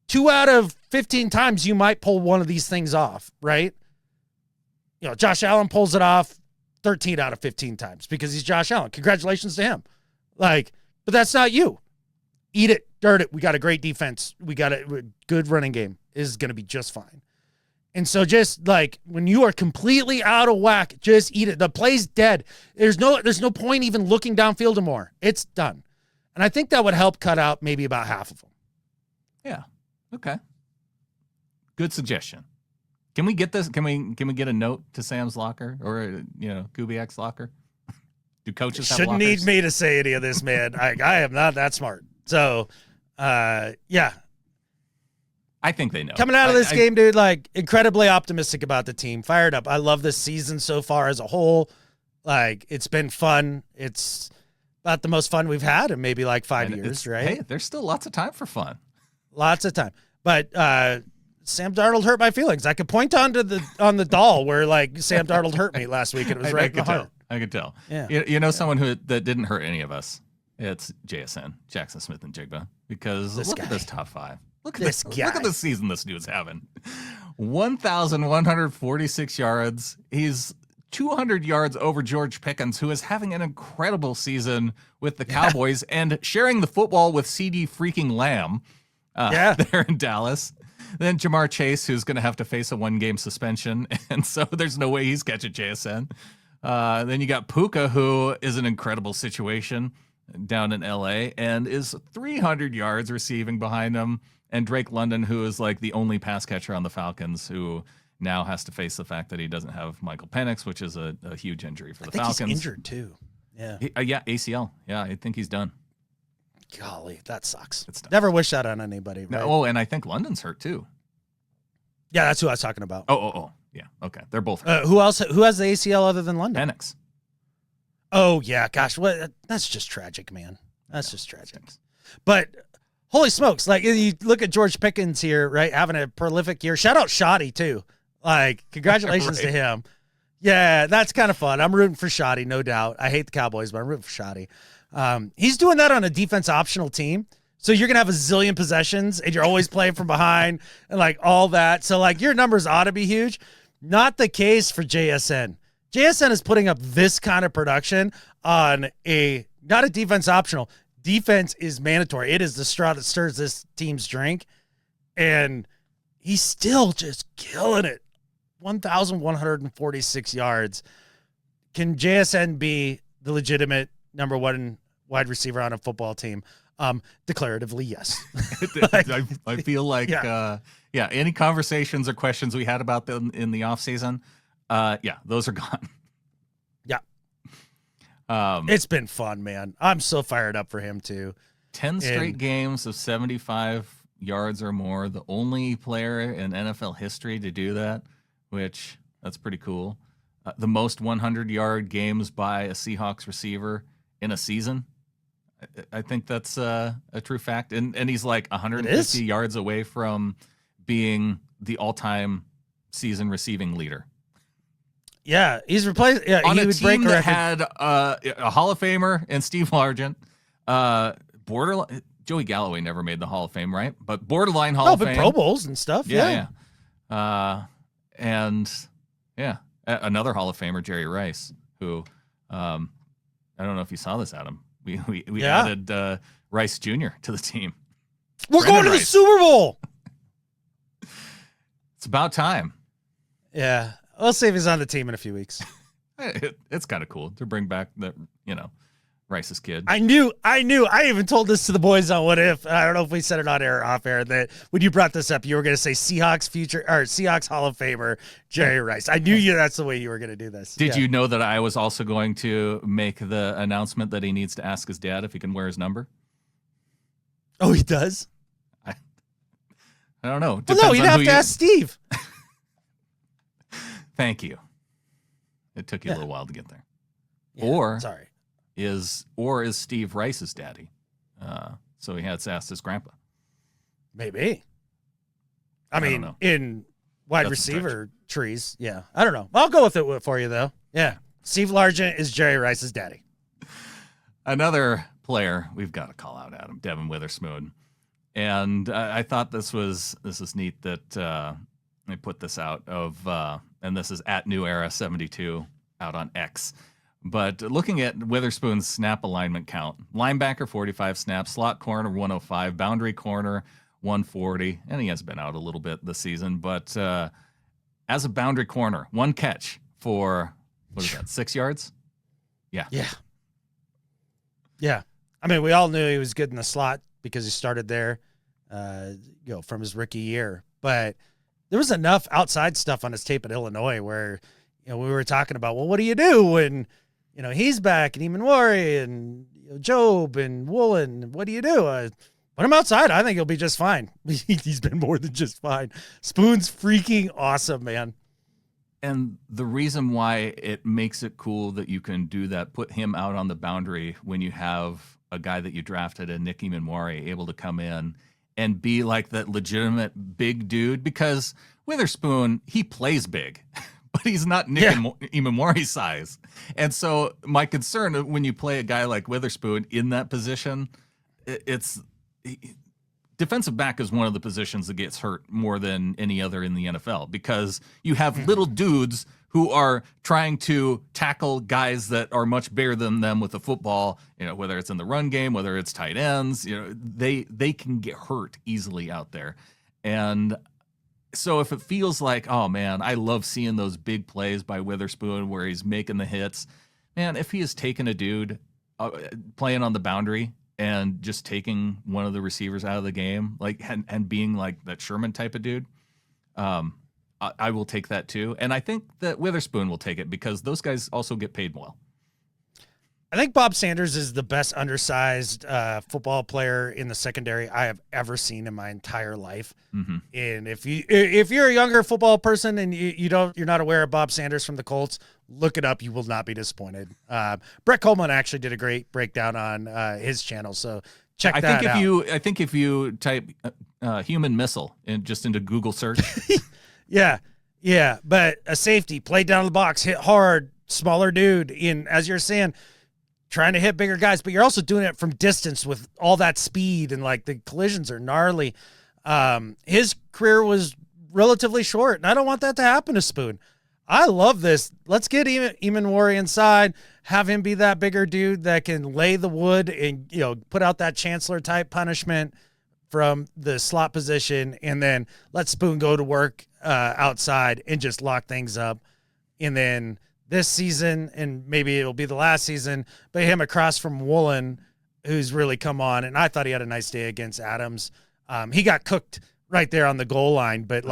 2 out of 15 times you might pull one of these things off, right? You know, Josh Allen pulls it off 13 out of 15 times because he's Josh Allen. Congratulations to him. Like, but that's not you. Eat it, dirt it. We got a great defense. We got a good running game. Is going to be just fine. And so just like when you are completely out of whack, just eat it. The play's dead. There's no point even looking downfield anymore. It's done. And I think that would help cut out maybe about half of them. Yeah. Okay. Good suggestion. Can we get this? Can we get a note to Sam's locker or Kubiak's locker? Do coaches have shouldn't lockers? Need me to say any of this, man. I am not that smart. So, yeah. I think they know. Coming out of this game, dude, like incredibly optimistic about the team. Fired up. I love this season so far as a whole. Like, it's been fun. It's about the most fun we've had in maybe like 5 years, right? Hey, there's still lots of time for fun. Lots of time. But Sam Darnold hurt my feelings. I could point on the doll where like Sam Darnold hurt me last week and it was right in the heart. I could tell. Yeah. Someone that didn't hurt any of us. It's JSN, Jaxon Smith-Njigba, because look at this top 5. Look at this guy. Look at the season this dude's having. 1,146 yards. He's 200 yards over George Pickens, who is having an incredible season with the Cowboys and sharing the football with CD freaking Lamb there in Dallas. then Jamar Chase, who's going to have to face a 1-game suspension, and so there's no way he's catching JSN. Then you got Puka, who is an incredible situation down in LA and is 300 yards receiving behind him. And Drake London, who is like the only pass catcher on the Falcons, who now has to face the fact that he doesn't have Michael Penix, which is a huge injury for the Falcons. He's injured too. Yeah. ACL. Yeah, I think he's done. Golly, that sucks. It's Never wish that on anybody. Right? No, and I think London's hurt too. Yeah, that's who I was talking about. Oh. Yeah, okay. They're both hurt. Who else? Who has the ACL other than London? Penix. Oh, yeah. Gosh, that's just tragic, man. That's just tragic. But holy smokes, like you look at George Pickens here, right? Having a prolific year. Shout out Shoddy, too. Like, congratulations right. to him. Yeah, that's kind of fun. I'm rooting for Shoddy, no doubt. I hate the Cowboys, but I'm rooting for Shoddy. He's doing that on a defense optional team. So you're going to have a zillion possessions, and you're always playing from behind and, like, all that. So, like, your numbers ought to be huge. Not the case for JSN. JSN is putting up this kind of production on not a defense optional. Defense is mandatory. It is the straw that stirs this team's drink. And he's still just killing it. 1,146 yards. Can JSN be the legitimate number one wide receiver on a football team? Declaratively, yes. I feel like, any conversations or questions we had about them in the offseason, those are gone. Yeah. It's been fun, man. I'm so fired up for him, too. 10 straight games of 75 yards or more. The only player in NFL history to do that, which that's pretty cool. The most 100-yard games by a Seahawks receiver in a season. I think that's a true fact. And he's like 150 yards away from being the all-time season receiving leader. Yeah, he's replaced. Yeah, on he a would team break that had a Hall of Famer and Steve Largent. Borderline Joey Galloway never made the Hall of Fame, right? But borderline Hall of Fame. Pro Bowls and stuff. Yeah. Another Hall of Famer, Jerry Rice, who I don't know if you saw this, Adam. We added Rice Jr. to the team. We're going to the Super Bowl. It's about time. Yeah. We'll see if he's on the team in a few weeks. It's kind of cool to bring back Rice's kid. I knew. I even told this to the boys on What If. I don't know if we said it on air or off air that when you brought this up, you were going to say Seahawks Hall of Famer Jerry Rice. I knew that's the way you were going to do this. Did you know that I was also going to make the announcement that he needs to ask his dad if he can wear his number? Oh, he does? I don't know. Well, no, you'd have to ask Steve. Thank you. It took you a little while to get there. Yeah, sorry. Is Steve Rice's daddy? So he had to ask his grandpa. Maybe. I mean, in wide receiver trees, yeah. I don't know. I'll go with it for you, though. Yeah. Steve Largent is Jerry Rice's daddy. Another player we've got to call out, Adam, Devon Witherspoon. And I thought this was neat that I put this out of, and this is at New Era 72 out on X. But looking at Witherspoon's snap alignment count, linebacker 45 snaps, slot corner 105, boundary corner 140, and he has been out a little bit this season. But as a boundary corner, one catch for, 6 yards? Yeah. I mean, we all knew he was good in the slot because he started there, from his rookie year. But there was enough outside stuff on his tape at Illinois where, we were talking about, well, what do you do when he's back and Eamon and Job and Woolen? What do you do? Put him outside. I think he'll be just fine. He's been more than just fine. Spoon's freaking awesome, man. And the reason why it makes it cool that you can do that, put him out on the boundary when you have a guy that you drafted, a Nick Eamon able to come in and be like that legitimate big dude, because Witherspoon, he plays big. But he's not Nick Eamon size. And so my concern when you play a guy like Witherspoon in that position, defensive back is one of the positions that gets hurt more than any other in the NFL, because you have little dudes who are trying to tackle guys that are much bigger than them with the football, whether it's in the run game, whether it's tight ends, they can get hurt easily out there. And So if it feels like, oh man, I love seeing those big plays by Witherspoon where he's making the hits, man, if he has taken a dude playing on the boundary and just taking one of the receivers out of the game, like and being like that Sherman type of dude, I will take that too. And I think that Witherspoon will take it because those guys also get paid well. I think Bob Sanders is the best undersized football player in the secondary I have ever seen in my entire life. Mm-hmm. And if you're a younger football person and you're not aware of Bob Sanders from the Colts, look it up. You will not be disappointed. Brett Coleman actually did a great breakdown on his channel, so check that out. I think if you type human missile into Google search, yeah, but a safety played down the box, hit hard, smaller dude. In as you're saying, trying to hit bigger guys, but you're also doing it from distance with all that speed and like the collisions are gnarly. His career was relatively short, and I don't want that to happen to Spoon. I love this. Let's get Eamon inside, have him be that bigger dude that can lay the wood and, put out that Chancellor type punishment from the slot position, and then let Spoon go to work outside and just lock things up. And then this season, and maybe it'll be the last season, but him across from Woolen, who's really come on, and I thought he had a nice day against Adams. He got cooked right there on the goal line, but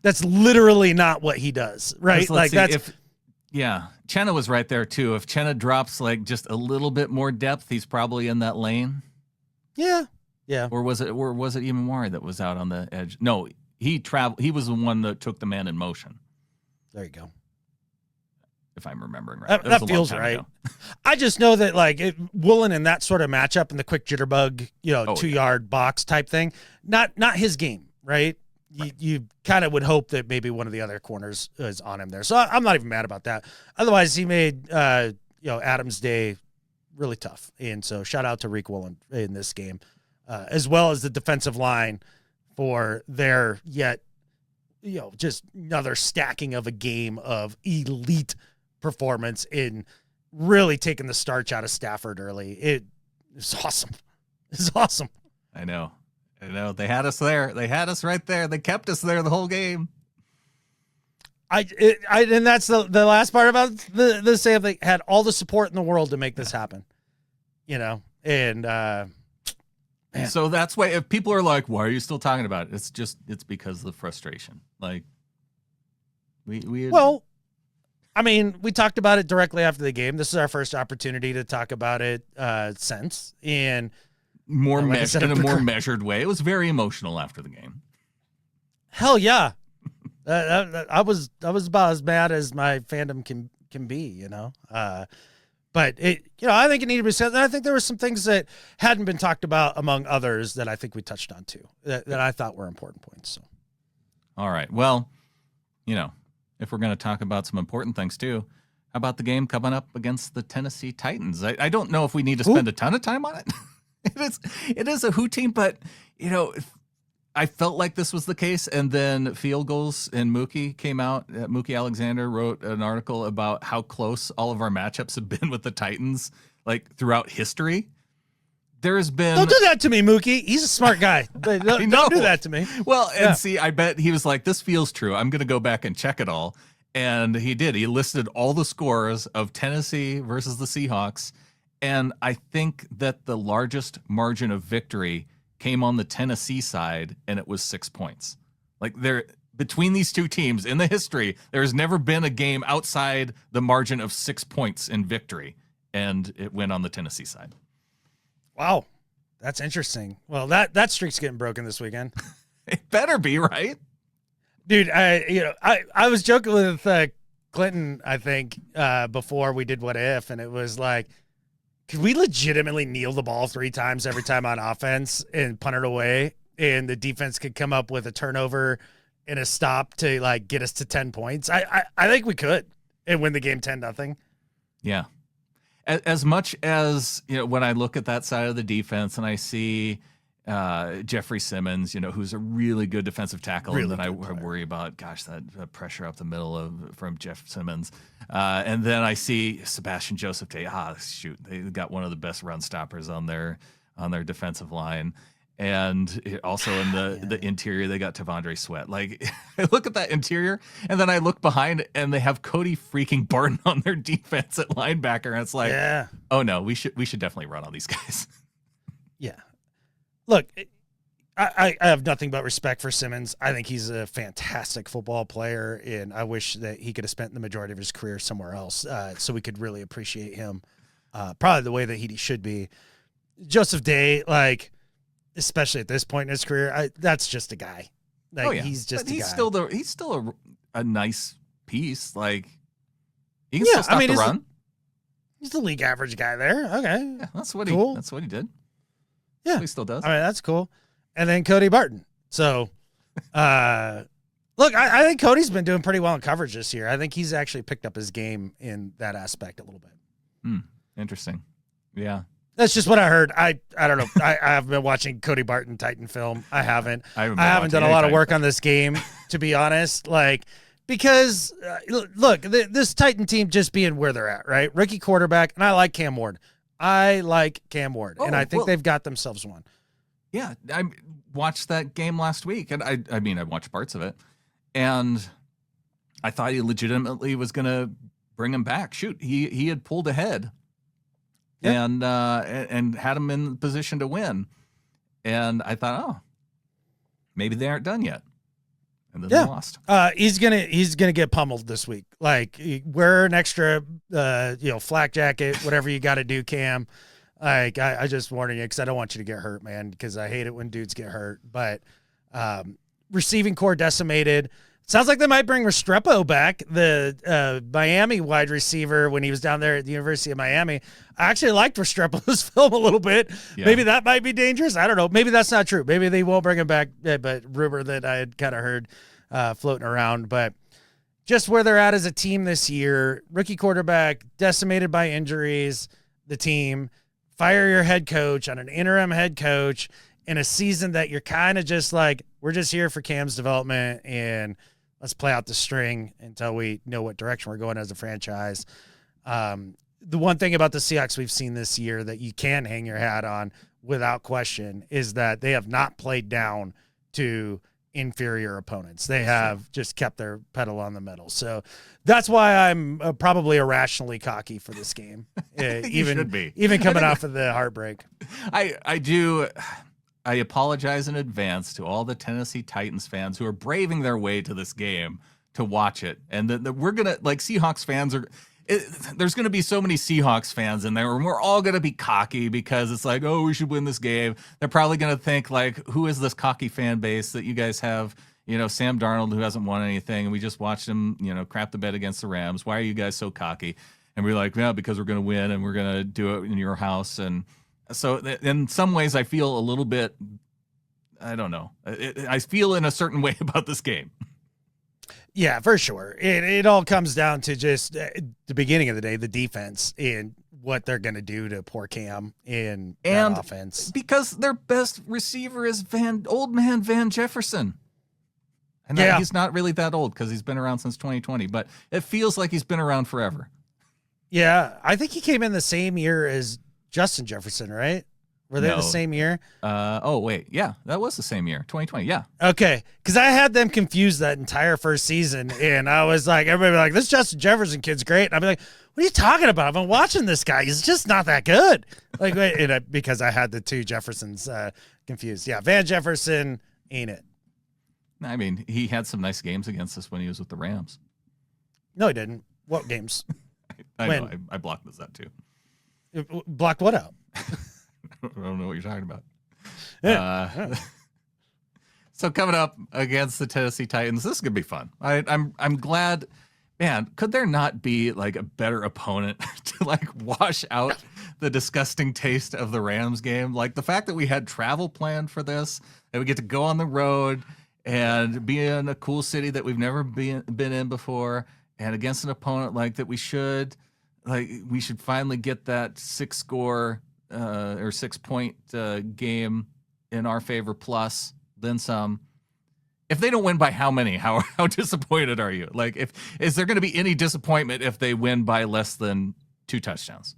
that's literally not what he does, right? Like Chenna was right there too. If Chenna drops like just a little bit more depth, he's probably in that lane. Yeah. Or was it Imamori that was out on the edge? No, he was the one that took the man in motion. There you go. If I'm remembering right. That feels right. I just know that Woolen in that sort of matchup and the quick jitterbug, 2-yard box type thing, not his game, right? You kind of would hope that maybe one of the other corners is on him there. So I'm not even mad about that. Otherwise, he made Adams' day really tough. And so shout out to Reek Woolen in this game, as well as the defensive line for their just another stacking of a game of elite performance in really taking the starch out of Stafford early. It's awesome. It's awesome. I know. They had us there. They had us right there. They kept us there the whole game. And that's the last part about the save. They had all the support in the world to make this happen, and man. So that's why if people are like, why are you still talking about it? It's because of the frustration. Like we talked about it directly after the game. This is our first opportunity to talk about it since, and in a more measured way. It was very emotional after the game. Hell yeah, I was about as mad as my fandom can be, But I think it needed to be said. And I think there were some things that hadn't been talked about among others that I think we touched on too, that I thought were important points. So, all right, well, if we're going to talk about some important things too, how about the game coming up against the Tennessee Titans? I don't know if we need to spend a ton of time on it. It is a Who team, but I felt like this was the case. And then Field Goals and Mookie came out. Mookie Alexander wrote an article about how close all of our matchups have been with the Titans, like throughout history. There's been. Don't do that to me, Mookie. He's a smart guy. Don't do that to me. Well, and see, I bet he was like, this feels true. I'm going to go back and check it all. And he did. He listed all the scores of Tennessee versus the Seahawks. And I think that the largest margin of victory came on the Tennessee side, and it was 6 points. Like between these two teams in the history, there has never been a game outside the margin of 6 points in victory. And it went on the Tennessee side. Wow, that's interesting. Well, that streak's getting broken this weekend. It better be, right? Dude, I was joking with Clinton, I think, before we did What If, and it was like, could we legitimately kneel the ball 3 times every time on offense and punt it away, and the defense could come up with a turnover and a stop to get us to 10 points? I think we could and win the game 10-0. Yeah. As much as, when I look at that side of the defense and I see Jeffrey Simmons, who's a really good defensive tackle, really, and then I worry about, that pressure up the middle from Jeff Simmons. And then I see Sebastian Joseph Day. They got one of the best run stoppers on their defensive line. And also in the interior, they got Tavondre Sweat. Like, I look at that interior, and then I look behind, and they have Cody freaking Barton on their defense at linebacker. And it's like, oh no, we should definitely run on these guys. Yeah. Look, I have nothing but respect for Simmons. I think he's a fantastic football player, and I wish that he could have spent the majority of his career somewhere else, so we could really appreciate him, probably the way that he should be. Joseph Day, like, especially at this point in his career, that's just a guy. Like, he's just a guy. He's still a nice piece. Like, he can still stop the run. He's the league average guy there. Okay, yeah, that's what he did. Yeah, that's what he still does. I mean, that's cool. And then Cody Barton. So, look, I think Cody's been doing pretty well in coverage this year. I think he's actually picked up his game in that aspect a little bit. Interesting. Yeah. That's just what I heard. I don't know. I have been watching Cody Barton Titan film. I haven't done a lot of work on this game, to be honest. Like, because look, this Titan team just being where they're at, right? Rookie quarterback, and I like Cam Ward. And I think they've got themselves one. Yeah, I watched that game last week, and I mean, I watched parts of it, and I thought he legitimately was going to bring him back. Shoot, he had pulled ahead. Yeah. And had him in position to win. And I thought, oh, maybe they aren't done yet. And then they lost. He's gonna get pummeled this week. Like, wear an extra flak jacket, whatever you got to do, Cam. Like, I just warning you, because I don't want you to get hurt, man, because I hate it when dudes get hurt. But receiving core decimated. Sounds like they might bring Restrepo back, the Miami wide receiver, when he was down there at the University of Miami. I actually liked Restrepo's film a little bit. Yeah. Maybe that might be dangerous. I don't know. Maybe that's not true. Maybe they won't bring him back, but rumor that I had kind of heard floating around. But just where they're at as a team this year, rookie quarterback, decimated by injuries, the team, fire your head coach on an interim head coach in a season that you're kind of just like, we're just here for Cam's development, and let's play out the string until we know what direction we're going as a franchise. The one thing about the Seahawks we've seen this year that you can hang your hat on without question is that they have not played down to inferior opponents. They have just kept their pedal on the metal. So that's why I'm probably irrationally cocky for this game. Even coming off of the heartbreak. I apologize in advance to all the Tennessee Titans fans who are braving their way to this game to watch it. And we're going to, like, Seahawks fans there's going to be so many Seahawks fans in there, and we're all going to be cocky because it's like, oh, we should win this game. They're probably going to think, like, who is this cocky fan base that you guys have? You know, Sam Darnold, who hasn't won anything, and we just watched him, crap the bed against the Rams. Why are you guys so cocky? And we're like, yeah, because we're going to win, and we're going to do it in your house. And so in some ways, I feel a little bit, I don't know. I feel in a certain way about this game. Yeah, for sure. It all comes down to just the beginning of the day, the defense and what they're going to do to poor Cam in that offense. Because their best receiver is old man Van Jefferson. And he's not really that old because he's been around since 2020, but it feels like he's been around forever. Yeah, I think he came in the same year as Justin Jefferson, right? Were they the same year? Oh, wait. Yeah, that was the same year, 2020. Yeah. Okay, because I had them confused that entire first season, and I was like, everybody was like, this Justin Jefferson kid's great. And I'd be like, what are you talking about? I've been watching this guy. He's just not that good. Like, because I had the two Jeffersons confused. Yeah, Van Jefferson ain't it. I mean, he had some nice games against us when he was with the Rams. No, he didn't. What games? I know. I blocked this out, too. Blocked what out? I don't know what you're talking about. So coming up against the Tennessee Titans, this is gonna be fun. I'm glad, man. Could there not be like a better opponent to like wash out the disgusting taste of the Rams game? Like the fact that we had travel planned for this, and we get to go on the road and be in a cool city that we've never been in before, and against an opponent like that we should finally get that 6-score. Or 6-point game in our favor, plus then some. If they don't win by how many? How disappointed are you? Like, is there going to be any disappointment if they win by less than 2 touchdowns?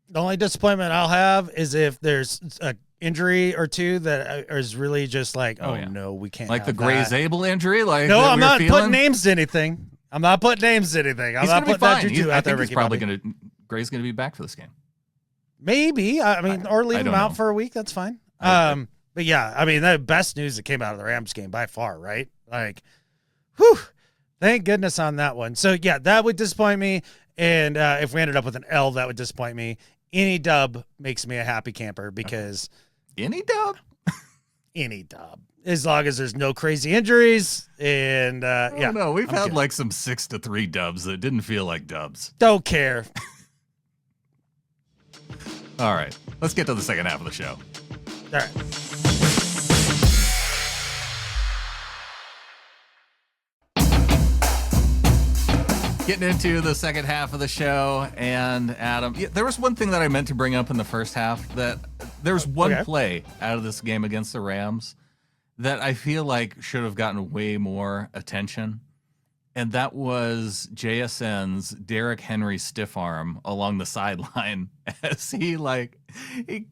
The only disappointment I'll have is if there's a injury or two that is really just like, no, we can't. Like have the Gray Zabel injury? Like no, I'm not putting names to anything. I'm not putting names to anything. I'm not putting that juju out there. Gray's going to be back for this game. Maybe. I mean, or leave him out for a week. That's fine. But yeah, I mean, the best news that came out of the Rams game by far, right? Like, whew, thank goodness on that one. So yeah, that would disappoint me. And if we ended up with an L, that would disappoint me. Any dub makes me a happy camper because any dub, as long as there's no crazy injuries and no, we've had like some 6-3 dubs that didn't feel like dubs. Don't care. All right, let's get to the second half of the show. All right. Getting into the second half of the show, and Adam, there was one thing that I meant to bring up in the first half, that there's one play out of this game against the Rams that I feel like should have gotten way more attention, and that was JSN's Derrick Henry stiff arm along the sideline as he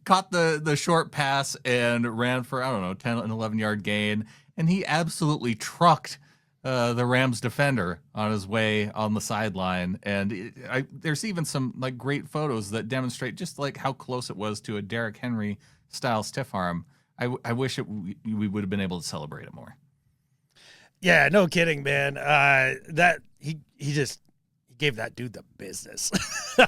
caught the short pass and ran for, 10 and 11 yard gain, and he absolutely trucked the Rams defender on his way on the sideline. And there's even some great photos that demonstrate just how close it was to a Derrick Henry style stiff arm. I wish we would have been able to celebrate it more. Yeah, no kidding, man. That he gave that dude the business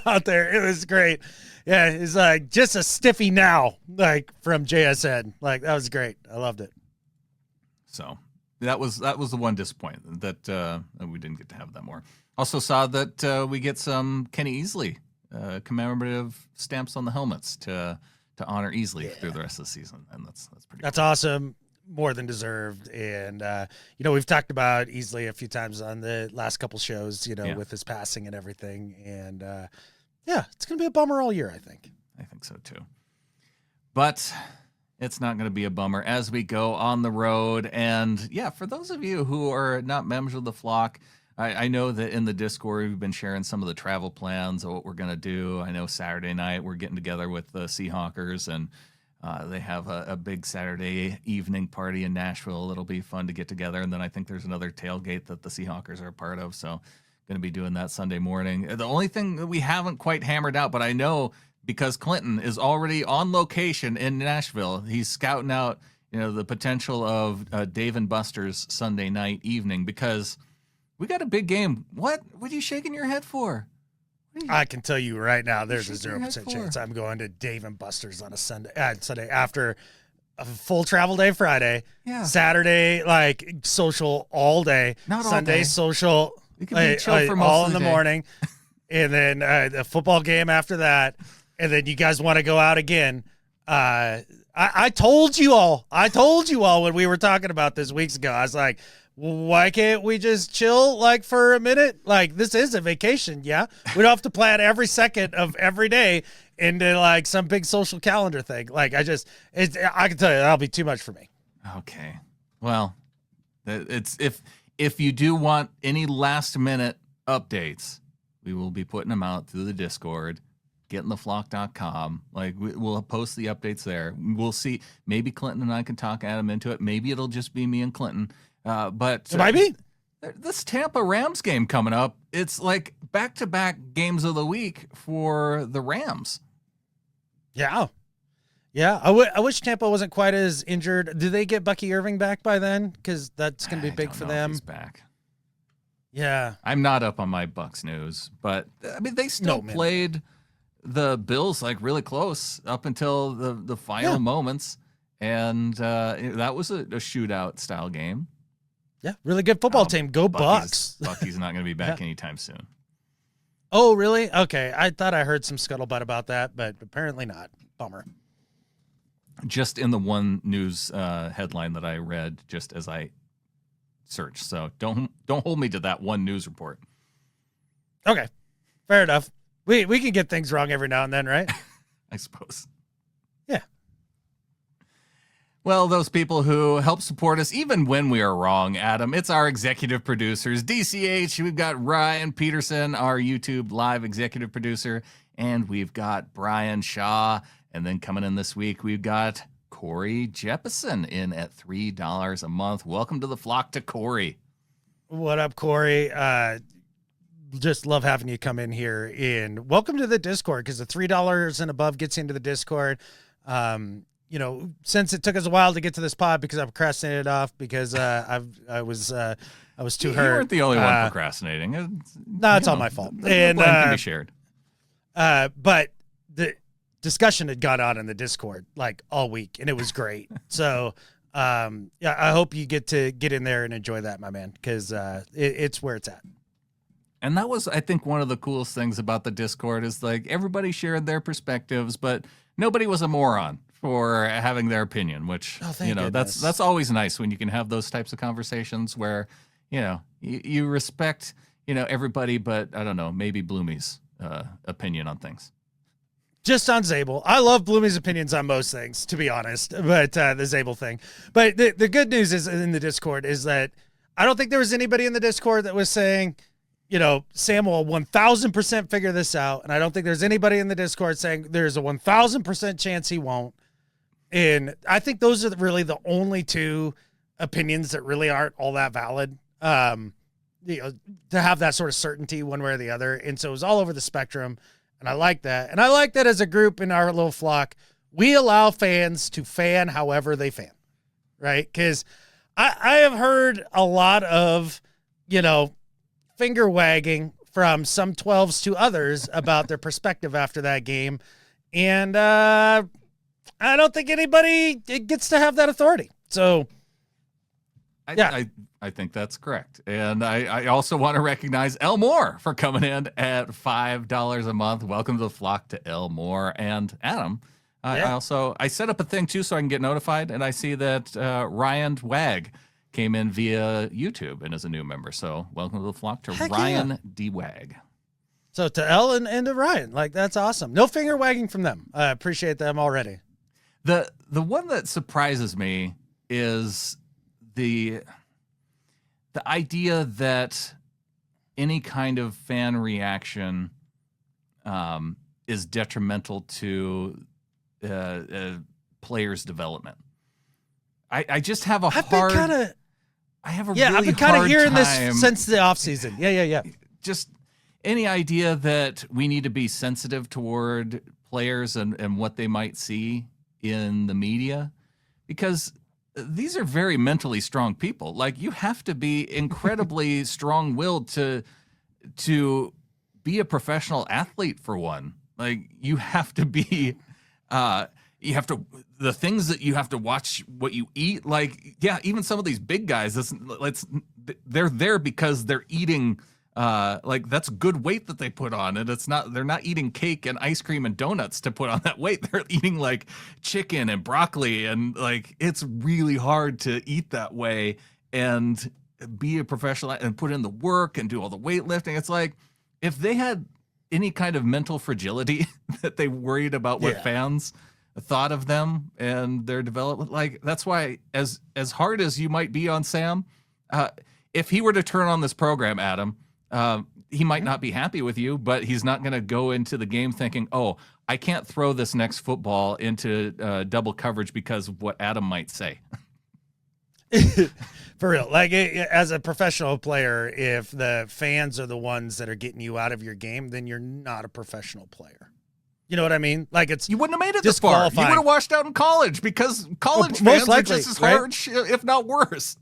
out there. It was great. Yeah, it's just a stiffy now, from JSN. That was great. I loved it. So that was the one disappointment that we didn't get to have that more. Also saw that we get some Kenny Easley commemorative stamps on the helmets to honor Easley through the rest of the season, and that's pretty. That's cool. Awesome. More than deserved. And we've talked about Easley a few times on the last couple shows, with his passing and everything. And it's gonna be a bummer all year, I think. I think so too. But it's not going to be a bummer as we go on the road. And for those of you who are not members of the flock, I know that in the Discord, we've been sharing some of the travel plans of what we're going to do. I know Saturday night we're getting together with the Seahawkers, and they have a big Saturday evening party in Nashville. It'll be fun to get together. And then I think there's another tailgate that the Seahawkers are a part of. So going to be doing that Sunday morning. The only thing that we haven't quite hammered out, but I know because Clinton is already on location in Nashville, he's scouting out, the potential of Dave & Buster's Sunday night evening, because we got a big game. What are you shaking your head for? I can tell you right now, there's a 0% chance I'm going to Dave & Buster's on a Sunday after a full travel day Friday. Yeah. Saturday, social all day. Not all Sunday, day. social We can be chill for most all of in the day. morning. And then a football game after that. And then you guys want to go out again. I told you all when we were talking about this weeks ago. I was like, why can't we just chill for a minute? This is a vacation, yeah? We don't have to plan every second of every day into some big social calendar thing. I can tell you that'll be too much for me. Okay. Well, it's if you do want any last minute updates, we will be putting them out through the Discord. GetInTheFlock.com. We'll post the updates there. We'll see. Maybe Clinton and I can talk Adam into it. Maybe it'll just be me and Clinton. But it might be. This Tampa Rams game coming up, it's back-to-back games of the week for the Rams. Yeah. Yeah. I wish Tampa wasn't quite as injured. Do they get Bucky Irving back by then? Because that's going to be big for them. He's back. Yeah. I'm not up on my Bucks news, but they still played the Bills really close up until the final moments, and that was a shootout style game. Yeah, really good football team. Go Bucks. Bucky's not going to be back anytime soon. Oh, really? Okay, I thought I heard some scuttlebutt about that, but apparently not. Bummer. Just in the one news headline that I read, just as I searched. So don't hold me to that one news report. Okay, fair enough. We can get things wrong every now and then, right? I suppose. Yeah. Well, those people who help support us, even when we are wrong, Adam, it's our executive producers, DCH. We've got Ryan Peterson, our YouTube live executive producer, and we've got Brian Shaw And then coming in this week, we've got Corey Jeppesen in at $3 a month. Welcome to the flock to Corey. What up, Corey? Just love having you come in here, and welcome to the Discord, because the $3 and above gets you into the Discord. Since it took us a while to get to this pod because I procrastinated off because I was too hurt. You weren't the only one procrastinating. It's all my fault. And blame can be shared. But the discussion had gone on in the Discord like all week, and it was great. So I hope you get in there and enjoy that, my man, because it's where it's at. And that was, I think, one of the coolest things about the Discord is like everybody shared their perspectives, but nobody was a moron for having their opinion, which, that's always nice when you can have those types of conversations where, you respect, everybody, but I don't know, maybe Bloomy's opinion on things. Just on Zabel. I love Bloomy's opinions on most things, to be honest, but the Zabel thing. But the good news is in the Discord is that I don't think there was anybody in the Discord that was saying, Sam will 1,000% figure this out. And I don't think there's anybody in the Discord saying there's a 1,000% chance he won't. And I think those are really the only two opinions that really aren't all that valid, to have that sort of certainty one way or the other. And so it was all over the spectrum. And I like that. And I like that as a group in our little flock, we allow fans to fan however they fan, right? Because I have heard a lot of, finger wagging from some 12s to others about their perspective after that game. And I don't think anybody gets to have that authority. So, I think that's correct. And I also want to recognize El Moore for coming in at $5 a month. Welcome to the flock to El Moore and Adam. I set up a thing too so I can get notified, and I see that Ryan Wag came in via YouTube and is a new member. So welcome to the flock to Ryan D. Wag. So to El and to Ryan, that's awesome. No finger wagging from them. I appreciate them already. The one that surprises me is the idea that any kind of fan reaction is detrimental to players' development. I just have a hard time. I've been kind of hearing this since the offseason. Yeah. Just any idea that we need to be sensitive toward players and what they might see in the media, because these are very mentally strong people. Like, you have to be incredibly strong-willed to be a professional athlete, for one. Like, you have to be the things that you have to watch, what you eat. Like, yeah, even some of these big guys, they're there because they're eating, that's good weight that they put on. And they're not eating cake and ice cream and donuts to put on that weight. They're eating like chicken and broccoli. And it's really hard to eat that way and be a professional and put in the work and do all the weightlifting. It's like, if they had any kind of mental fragility that they worried about what fans thought of them and their development, that's why as hard as you might be on Sam, if he were to turn on this program, Adam, he might not be happy with you, but he's not going to go into the game thinking, oh, I can't throw this next football into double coverage because of what Adam might say. For real. As a professional player, if the fans are the ones that are getting you out of your game, then you're not a professional player. You know what I mean? You wouldn't have made it this far. You would have washed out in college, because college fans are just as hard, if not worse.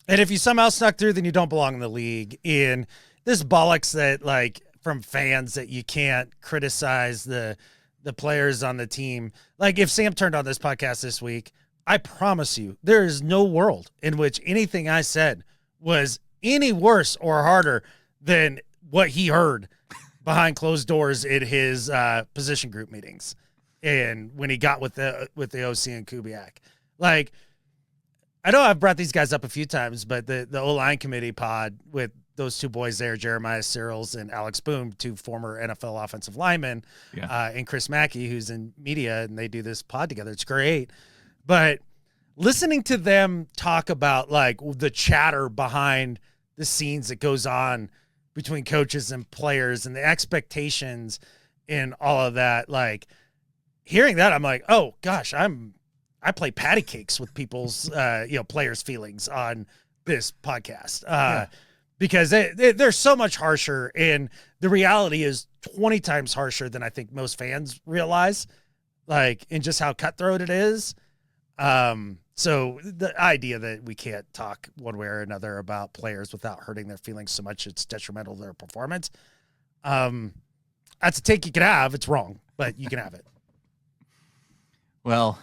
And if you somehow snuck through, then you don't belong in the league. And this bollocks that, from fans, that you can't criticize the players on the team. If Sam turned on this podcast this week, I promise you, there is no world in which anything I said was any worse or harder than what he heard behind closed doors in his position group meetings, and when he got with the OC and Kubiak. I know I've brought these guys up a few times, but the O-line committee pod with those two boys there, Jeremiah Cyrils and Alex Boone, two former NFL offensive linemen, and Chris Mackey, who's in media, and they do this pod together. It's great. But listening to them talk about the chatter behind the scenes that goes on between coaches and players and the expectations and all of that, hearing that, I'm like, oh gosh, I play patty cakes with people's players' feelings on this podcast because they're so much harsher, and the reality is 20 times harsher than I think most fans realize, like, in just how cutthroat it is. So the idea that we can't talk one way or another about players without hurting their feelings so much it's detrimental to their performance, that's a take you can have. It's wrong, but you can have it. Well,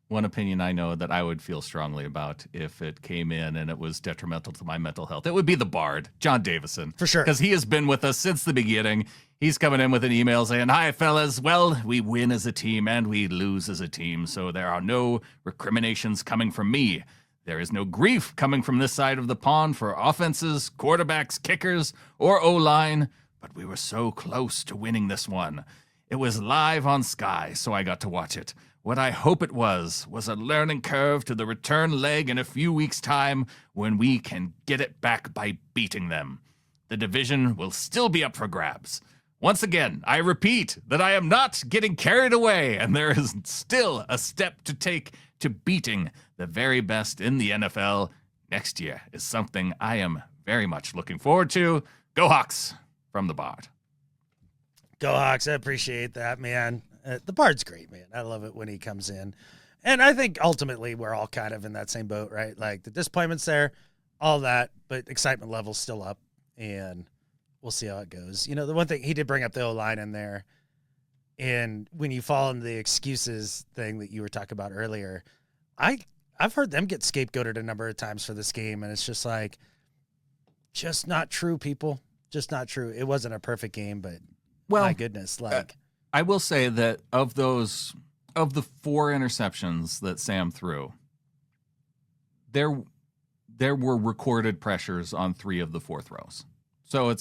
one opinion I know that I would feel strongly about if it came in and it was detrimental to my mental health, it would be the Bard, John Davison. For sure. Because he has been with us since the beginning. He's coming in with an email saying, "Hi, fellas. Well, we win as a team and we lose as a team, so there are no recriminations coming from me. There is no grief coming from this side of the pond for offenses, quarterbacks, kickers, or O-line, but we were so close to winning this one. It was live on Sky, so I got to watch it. What I hope it was a learning curve to the return leg in a few weeks' time when we can get it back by beating them. The division will still be up for grabs. Once again, I repeat that I am not getting carried away, and there is still a step to take to beating the very best in the NFL. Next year is something I am very much looking forward to. Go Hawks," from the Bard. Go Hawks. I appreciate that, man. The Bard's great, man. I love it when he comes in. And I think ultimately we're all kind of in that same boat, right? Like the disappointment's there, all that, but excitement level's still up, and we'll see how it goes. You know, the one thing, he did bring up the O-line in there, and when you fall into the excuses thing that you were talking about earlier, I've heard them get scapegoated a number of times for this game, and it's just like, just not true, people. Just not true. It wasn't a perfect game, but my goodness, like... I will say that of the 4 interceptions that Sam threw, there were recorded pressures on 3 of the 4 throws. So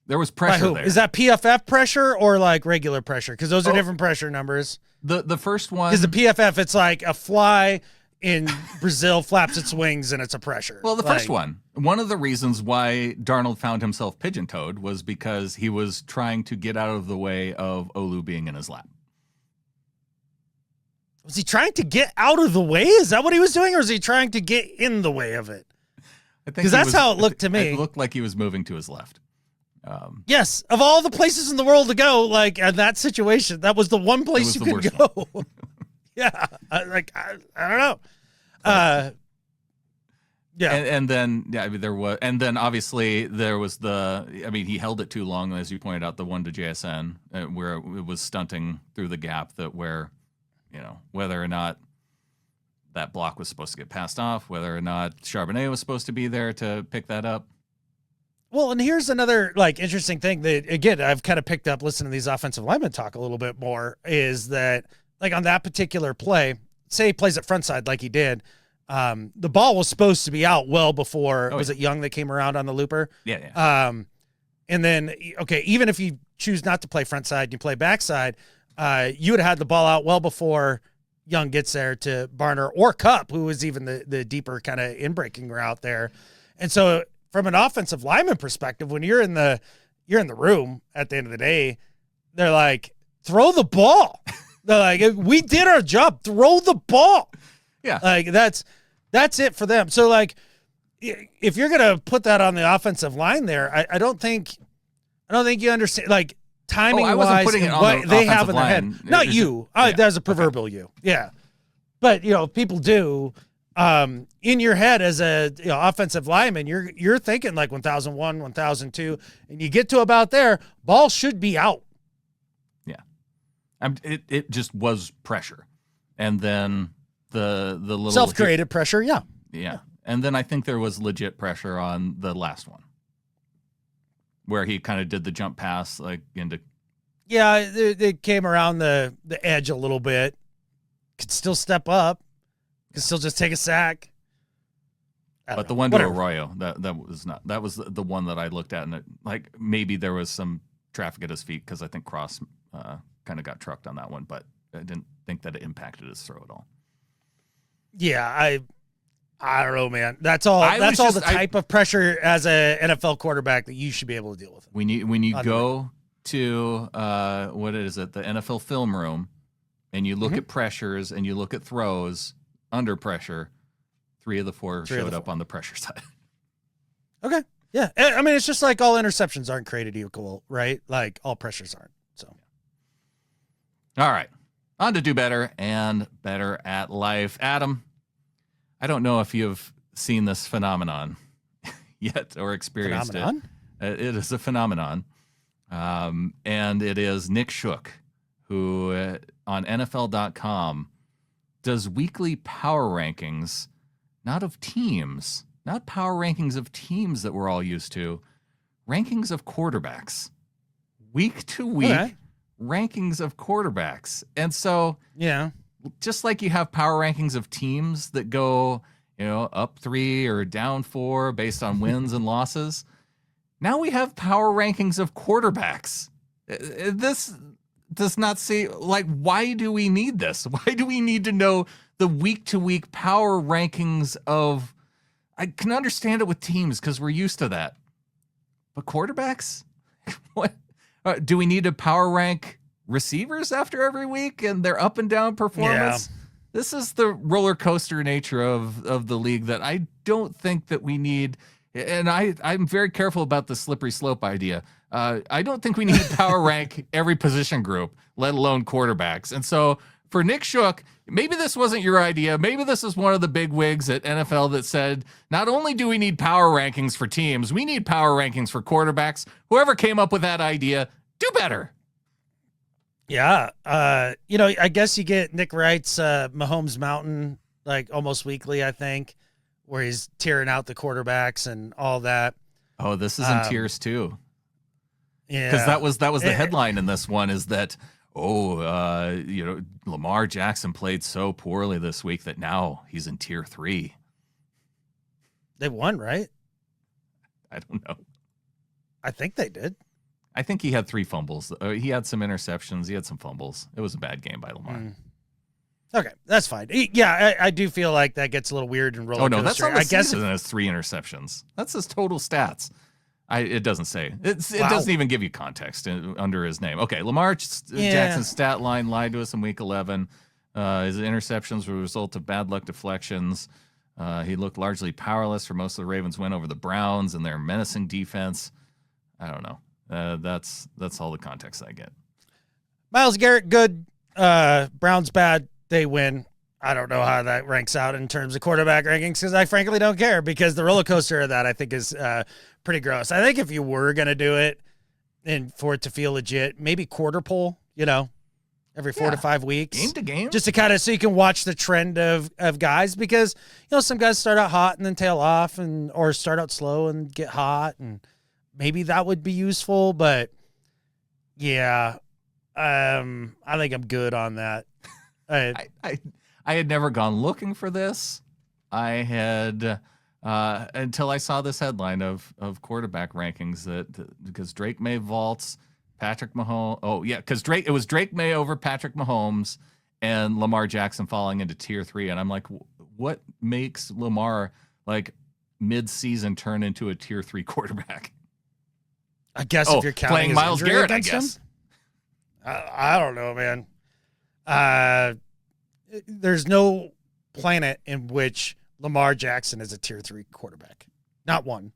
there was pressure there. Is that PFF pressure or like regular pressure? Because those are different pressure numbers. The first one is the PFF. It's like a fly in Brazil flaps its wings and it's a pressure. Well, the first one of the reasons why Darnold found himself pigeon-toed was because he was trying to get out of the way of Olu being in his lap. Was he trying to get out of the way? Is that what he was doing? Or is he trying to get in the way of it? Because that's how it looked to me. It looked like he was moving to his left. Yes. Of all the places in the world to go, like in that situation, that was the one place you could go. Yeah. I don't know. Yeah. And then, yeah, I mean, then obviously there was he held it too long, as you pointed out, the one to JSN, where it was stunting through the gap where, whether or not that block was supposed to get passed off, whether or not Charbonnet was supposed to be there to pick that up. Well, and here's another interesting thing that, again, I've kind of picked up listening to these offensive linemen talk a little bit more, is that on that particular play, say he plays it front side like he did, the ball was supposed to be out well before, was it Young that came around on the looper? Yeah. And then, okay, even if you choose not to play front side, you play backside, you would have had the ball out well before Young gets there to Barner or Kupp, who was even the deeper kind of in-breaking route there. And so from an offensive lineman perspective, when you're in the room at the end of the day, they're like, throw the ball. They're like, we did our job. Throw the ball. Yeah. Like that's it for them. So like, if you're going to put that on the offensive line there, I don't think you understand, like, timing wise, wasn't putting it on what the they have in their line. head. Not you. That's a proverbial you. Yeah. But people do, in your head as a offensive lineman, you're thinking like 1001, 1002, and you get to about there, ball should be out. Yeah. It just was pressure. And then the little self-created pressure. Yeah. Yeah. And then I think there was legit pressure on the last one, where he kind of did the jump pass into. Yeah, it came around the edge a little bit. Could still step up. Could still just take a sack. But the one to Arroyo, that was not. That was the one that I looked at, and it, maybe there was some traffic at his feet because I think Cross kind of got trucked on that one, but I didn't think that it impacted his throw at all. Yeah, I don't know, man. That's all. That's all the type of pressure as a NFL quarterback that you should be able to deal with. When you go to what is it, the NFL film room, and you look at pressures and you look at throws under pressure, 3 of the 4 showed up on the pressure side. Okay. Yeah. I mean, it's just like all interceptions aren't created equal, right? Like all pressures aren't. So. All right. On to do better and better at life. Adam, I don't know if you've seen this phenomenon yet or experienced it. It is a phenomenon. And it is Nick Shook, who on NFL.com does weekly power rankings, not of teams, not power rankings of teams that we're all used to, rankings of quarterbacks. Week to week, rankings of quarterbacks. And so, just like you have power rankings of teams that go, up 3 or down 4 based on wins and losses, now we have power rankings of quarterbacks. This does not say, like, why do we need this? Why do we need to know the week-to-week power rankings of... I can understand it with teams because we're used to that. But quarterbacks? What? Do we need to power rank receivers after every week and their up and down performance? Yeah. This is the roller coaster nature of the league that I don't think that we need... And I'm very careful about the slippery slope idea. I don't think we need to power rank every position group, let alone quarterbacks. And so for Nick Shook, maybe this wasn't your idea. Maybe this is one of the big wigs at NFL that said, not only do we need power rankings for teams, we need power rankings for quarterbacks. Whoever came up with that idea, do better. Yeah. I guess you get Nick Wright's Mahomes Mountain like almost weekly, I think, where he's tearing out the quarterbacks and all that. Oh, this is in tiers too. Yeah. Because that was the headline in this one is that, Lamar Jackson played so poorly this week that now he's in tier 3. They won, right? I don't know. I think they did. I think he had 3 fumbles. He had some interceptions. He had some fumbles. It was a bad game by Lamar. Okay, that's fine. Yeah, I do feel like that gets a little weird and roller coaster. Oh, no, that's on the season has 3 interceptions. That's his total stats. It doesn't say. It doesn't even give you context under his name. Okay, Lamar Jackson's stat line lied to us in Week 11. His interceptions were a result of bad luck deflections. He looked largely powerless for most of the Ravens' win over the Browns and their menacing defense. I don't know. That's all the context I get. Myles Garrett, good. Browns, bad. They win. I don't know how that ranks out in terms of quarterback rankings because I frankly don't care because the roller coaster of that I think is pretty gross. I think if you were going to do it and for it to feel legit, maybe quarter poll, every 4 to 5 weeks. Game to game. Just to kind of so you can watch the trend of guys because, some guys start out hot and then tail off or start out slow and get hot and maybe that would be useful. But, yeah, I think I'm good on that. I had never gone looking for this. I had until I saw this headline of quarterback rankings because Drake May vaults Patrick Mahomes. Oh yeah, because it was Drake May over Patrick Mahomes and Lamar Jackson falling into tier 3, and I'm like, what makes Lamar like mid-season turn into a tier 3 quarterback? I guess if you're counting playing Myles Garrett, I guess. I don't know, man. There's no planet in which Lamar Jackson is a tier 3 quarterback. Not one.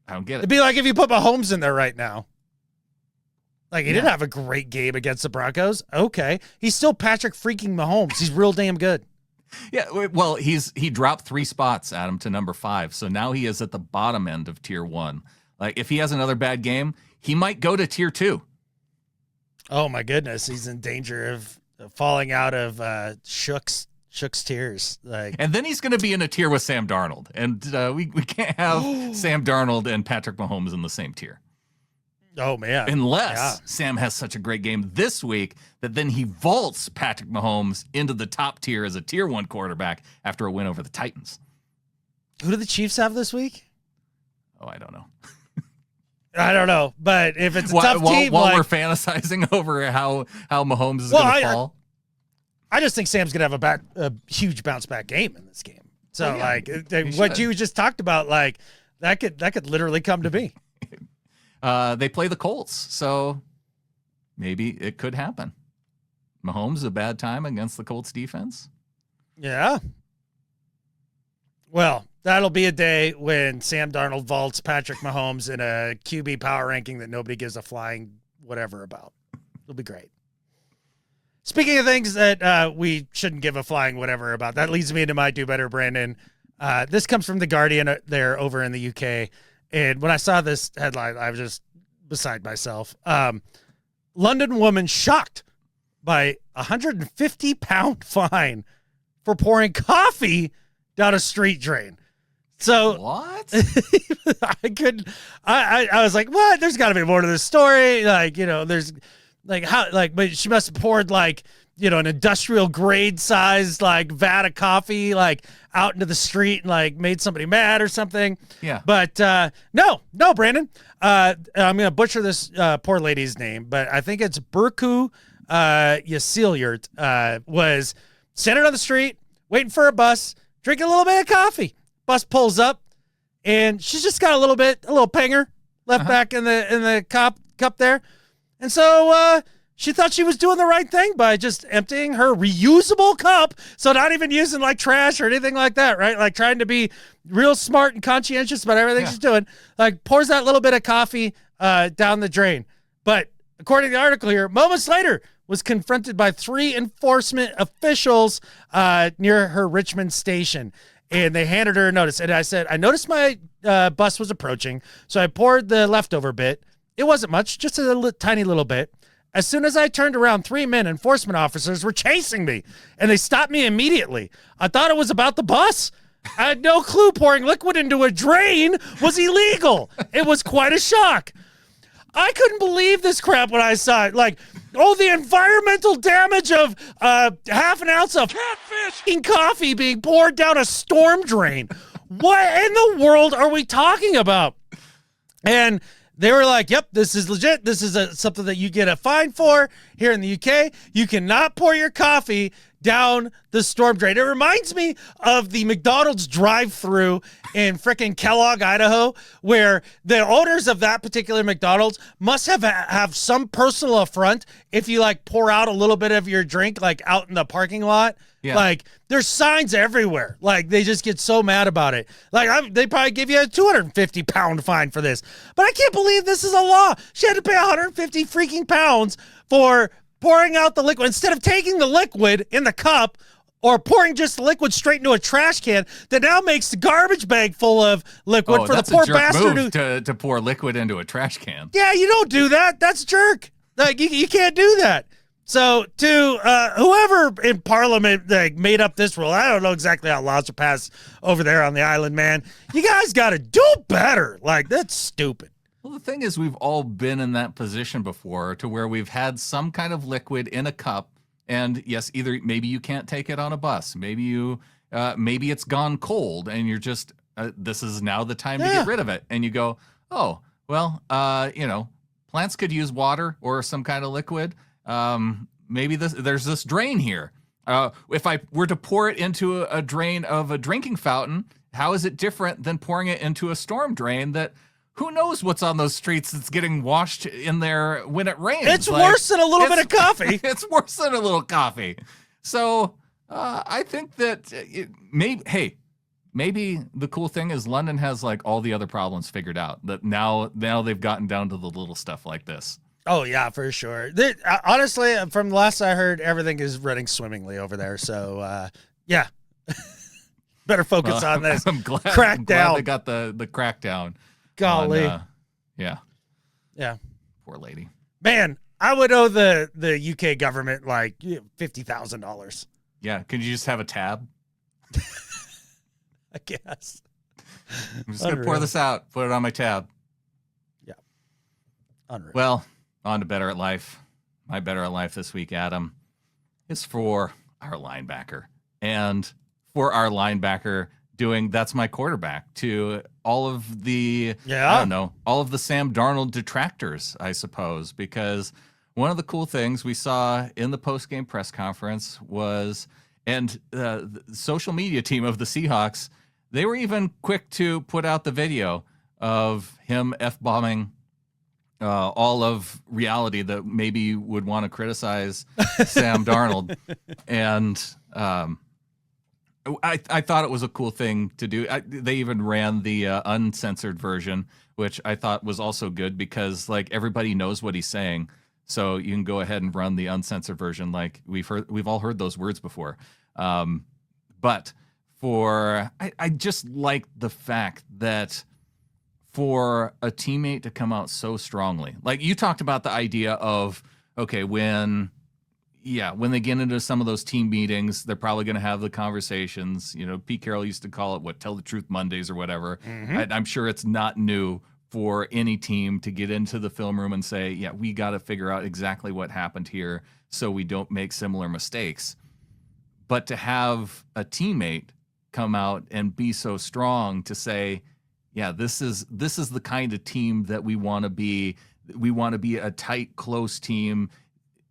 I don't get it. It'd be like if you put Mahomes in there right now. Like, he didn't have a great game against the Broncos. Okay. He's still Patrick freaking Mahomes. He's real damn good. Yeah, well, he dropped 3 spots, Adam, to number 5. So now he is at the bottom end of tier 1. Like, if he has another bad game, he might go to tier 2. Oh, my goodness. He's in danger of falling out of Shook's tiers. And then he's going to be in a tier with Sam Darnold. And we can't have Sam Darnold and Patrick Mahomes in the same tier. Oh, man. Unless Sam has such a great game this week that then he vaults Patrick Mahomes into the top tier as a tier 1 quarterback after a win over the Titans. Who do the Chiefs have this week? Oh, I don't know. I don't know, but if it's a tough team, while we're fantasizing over how Mahomes is going to fall, I just think Sam's going to have a huge bounce back game in this game. So, what you just talked about, like that could literally come to be. They play the Colts, so maybe it could happen. Mahomes a bad time against the Colts defense? Yeah. Well, that'll be a day when Sam Darnold vaults Patrick Mahomes in a QB power ranking that nobody gives a flying whatever about. It'll be great. Speaking of things that we shouldn't give a flying whatever about, that leads me into my do better, Brandon. This comes from The Guardian there over in the UK. And when I saw this headline, I was just beside myself. London woman shocked by a 150-pound fine for pouring coffee down a street drain. So what? I was like, what? There's got to be more to this story. Like, there's like how, like, but she must have poured like, an industrial grade size, like vat of coffee, like out into the street and like made somebody mad or something. Yeah. But no, Brandon. I'm going to butcher this poor lady's name, but I think it's Burku Yasilyurt, was standing on the street, waiting for a bus, drinking a little bit of coffee. Bus pulls up, and she's just got a little pinger left back in the cup there. And so she thought she was doing the right thing by just emptying her reusable cup. So not even using like trash or anything like that, right? Like trying to be real smart and conscientious about everything she's doing. Like pours that little bit of coffee down the drain. But according to the article here, moments later, was confronted by 3 enforcement officials near her Richmond station. And they handed her a notice. And I said, I noticed my bus was approaching, so I poured the leftover bit. It wasn't much, just a tiny little bit. As soon as I turned around, 3 men, enforcement officers, were chasing me, and they stopped me immediately. I thought it was about the bus. I had no clue pouring liquid into a drain was illegal. It was quite a shock. I couldn't believe this crap when I saw it. Like, the environmental damage of half an ounce of catfish coffee being poured down a storm drain. What in the world are we talking about? And they were like, yep, this is legit. This is something that you get a fine for here in the UK. You cannot pour your coffee down the storm drain. It reminds me of the McDonald's drive-thru in frickin' Kellogg, Idaho, where the owners of that particular McDonald's must have some personal affront if you like pour out a little bit of your drink like out in the parking lot. Yeah. Like there's signs everywhere. Like they just get so mad about it. Like they probably give you a 250-pound fine for this. But I can't believe this is a law. She had to pay 150 freaking pounds for pouring out the liquid instead of taking the liquid in the cup or pouring just the liquid straight into a trash can that now makes the garbage bag full of liquid for the poor bastard to pour liquid into a trash can. Yeah, you don't do that. That's jerk. Like you can't do that. So to whoever in Parliament made up this rule, I don't know exactly how laws are passed over there on the island, man. You guys got to do better. Like that's stupid. Well, the thing is, we've all been in that position before to where we've had some kind of liquid in a cup. And yes, either maybe you can't take it on a bus. Maybe maybe it's gone cold and you're just, this is now the time to get rid of it. And you go, oh, well, plants could use water or some kind of liquid. Maybe there's this drain here. If I were to pour it into a drain of a drinking fountain, how is it different than pouring it into a storm drain that who knows what's on those streets that's getting washed in there when it rains? It's worse than a little bit of coffee. It's worse than a little coffee. So I think that maybe the cool thing is London has like all the other problems figured out. That now they've gotten down to the little stuff like this. Oh, yeah, for sure. Honestly, from the last I heard, everything is running swimmingly over there. So, yeah. Better focus on this. I'm glad they got the crackdown. Golly. Yeah. Yeah. Poor lady. Man, I would owe the UK government like $50,000. Yeah. Could you just have a tab? I guess. I'm just going to pour this out, put it on my tab. Yeah. Unreal. Well, on to Better at Life. My Better at Life this week, Adam, is for our linebacker. And for our linebacker doing That's My Quarterback to all of the, all of the Sam Darnold detractors, I suppose, because one of the cool things we saw in the post-game press conference was, and the social media team of the Seahawks, they were even quick to put out the video of him F-bombing all of reality that maybe would want to criticize Sam Darnold. And I thought it was a cool thing to do. They even ran the uncensored version, which I thought was also good because like everybody knows what he's saying. So you can go ahead and run the uncensored version. Like we've all heard those words before. But I just like the fact that for a teammate to come out so strongly, like you talked about the idea of, okay, when they get into some of those team meetings, they're probably going to have the conversations. You know, Pete Carroll used to call it Tell the Truth Mondays or whatever. Mm-hmm. I'm sure it's not new for any team to get into the film room and say, yeah, we got to figure out exactly what happened here so we don't make similar mistakes. But to have a teammate come out and be so strong to say, yeah, this is the kind of team that we want to be. We want to be a tight, close team.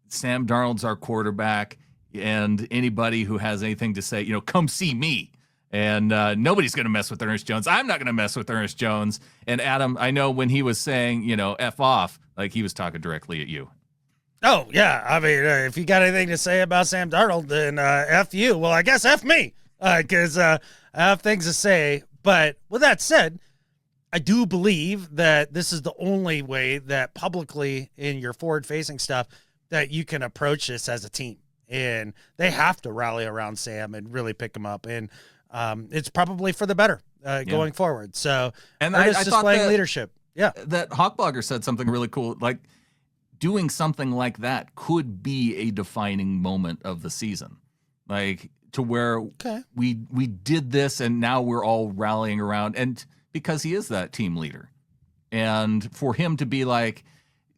Sam Darnold's our quarterback, and anybody who has anything to say, come see me. And nobody's going to mess with Ernest Jones. I'm not going to mess with Ernest Jones. And Adam, I know when he was saying, F off, like he was talking directly at you. Oh, yeah. I mean, if you got anything to say about Sam Darnold, then F you. Well, I guess F me, because I have things to say. But with that said, I do believe that this is the only way that publicly in your forward-facing stuff that you can approach this as a team. And they have to rally around Sam and really pick him up. And it's probably for the better going forward. So, and I displaying leadership. Yeah. That Hawkblogger said something really cool. Like, doing something like that could be a defining moment of the season. Like, to where we did this and now we're all rallying around. And because he is that team leader. And for him to be like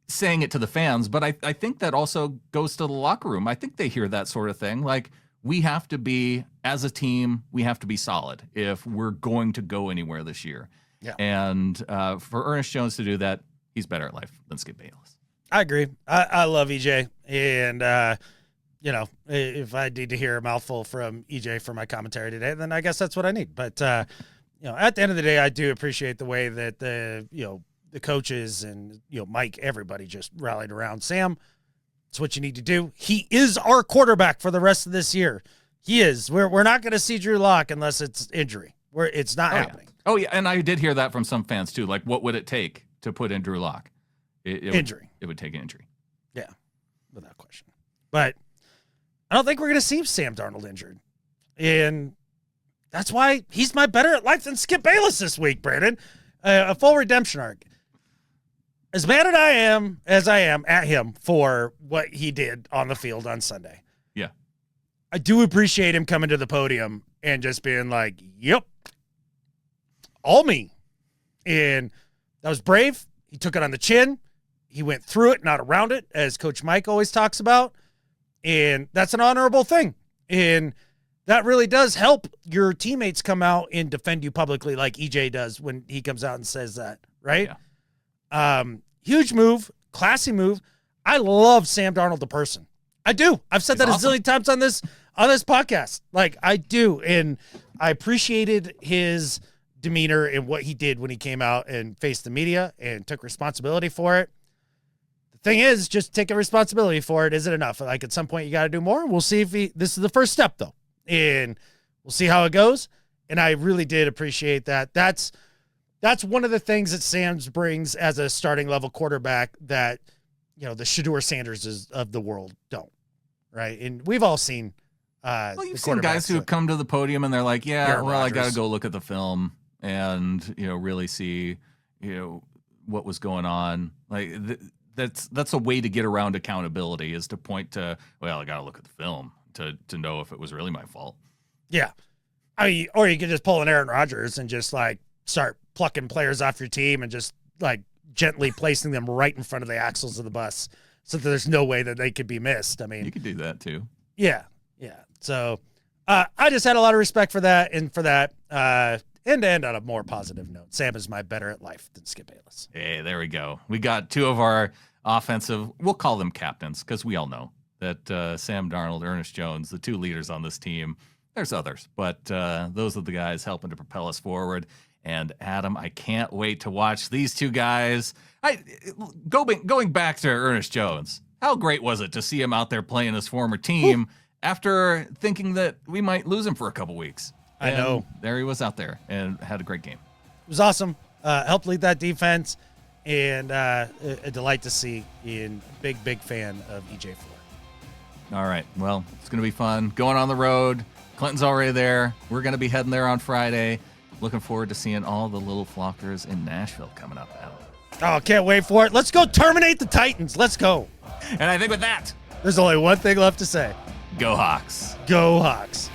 saying it to the fans, but I think that also goes to the locker room. I think they hear that sort of thing. Like, we have to be, as a team, we have to be solid if we're going to go anywhere this year. Yeah. And for Ernest Jones to do that, he's better at life than Skip Bayless. I agree. I love EJ. And, if I need to hear a mouthful from EJ for my commentary today, then I guess that's what I need. But, at the end of the day, I do appreciate the way that the coaches and, Mike, everybody just rallied around Sam. It's what you need to do. He is our quarterback for the rest of this year. He is. We're not going to see Drew Lock unless it's injury. It's not happening. Yeah. Oh, yeah. And I did hear that from some fans, too. Like, what would it take to put in Drew Lock? Injury. It would take an injury. Yeah, without question. But I don't think we're going to see Sam Darnold injured. And that's why he's my better at life than Skip Bayless this week, Brandon. A full redemption arc. As mad as I am at him for what he did on the field on Sunday. Yeah. I do appreciate him coming to the podium and just being like, yep, all me. And that was brave. He took it on the chin. He went through it, not around it, as Coach Mike always talks about. And that's an honorable thing. And that really does help your teammates come out and defend you publicly like EJ does when he comes out and says that, right? Yeah. Huge move, classy move. I love Sam Darnold the person. I do. I've said that awesome. A zillion times on this podcast. Like, I do. And I appreciated his demeanor and what he did when he came out and faced the media and took responsibility for it. The thing is, just taking responsibility for it. Is it enough? Like, at some point you got to do more. We'll see if this is the first step though. And we'll see how it goes. And I really did appreciate that. That's one of the things that Sam's brings as a starting level quarterback that, the Shedeur Sanderses of the world don't. Right. And we've all seen, you've seen guys who come to the podium and they're like, I got to go look at the film and, really see, what was going on. Like that's a way to get around accountability, is to point to, I got to look at the film to know if it was really my fault. Yeah. I mean, or you could just pull an Aaron Rodgers and just like start plucking players off your team and just like gently placing them right in front of the axles of the bus so that there's no way that they could be missed. I mean, you could do that too. Yeah. Yeah. So I just had a lot of respect for that. And for that, and to end on a more positive note, Sam is my better at life than Skip Bayless. Hey, there we go. We got two of our offensive, we'll call them captains, because we all know that Sam Darnold, Ernest Jones, the two leaders on this team, there's others, but those are the guys helping to propel us forward. and Adam. I can't wait to watch these two guys. Going back to Ernest Jones, how great was it to see him out there playing his former team after thinking that we might lose him for a couple weeks? I know. There he was out there and had a great game. It was awesome. Helped lead that defense, and a delight to see. And big fan of EJ Ford. All right. Well, it's going to be fun. Going on the road. Clinton's already there. We're going to be heading there on Friday. Looking forward to seeing all the little flockers in Nashville coming up, Adam. Oh, can't wait for it. Let's go terminate the Titans. Let's go. And I think with that, there's only one thing left to say. Go Hawks. Go Hawks.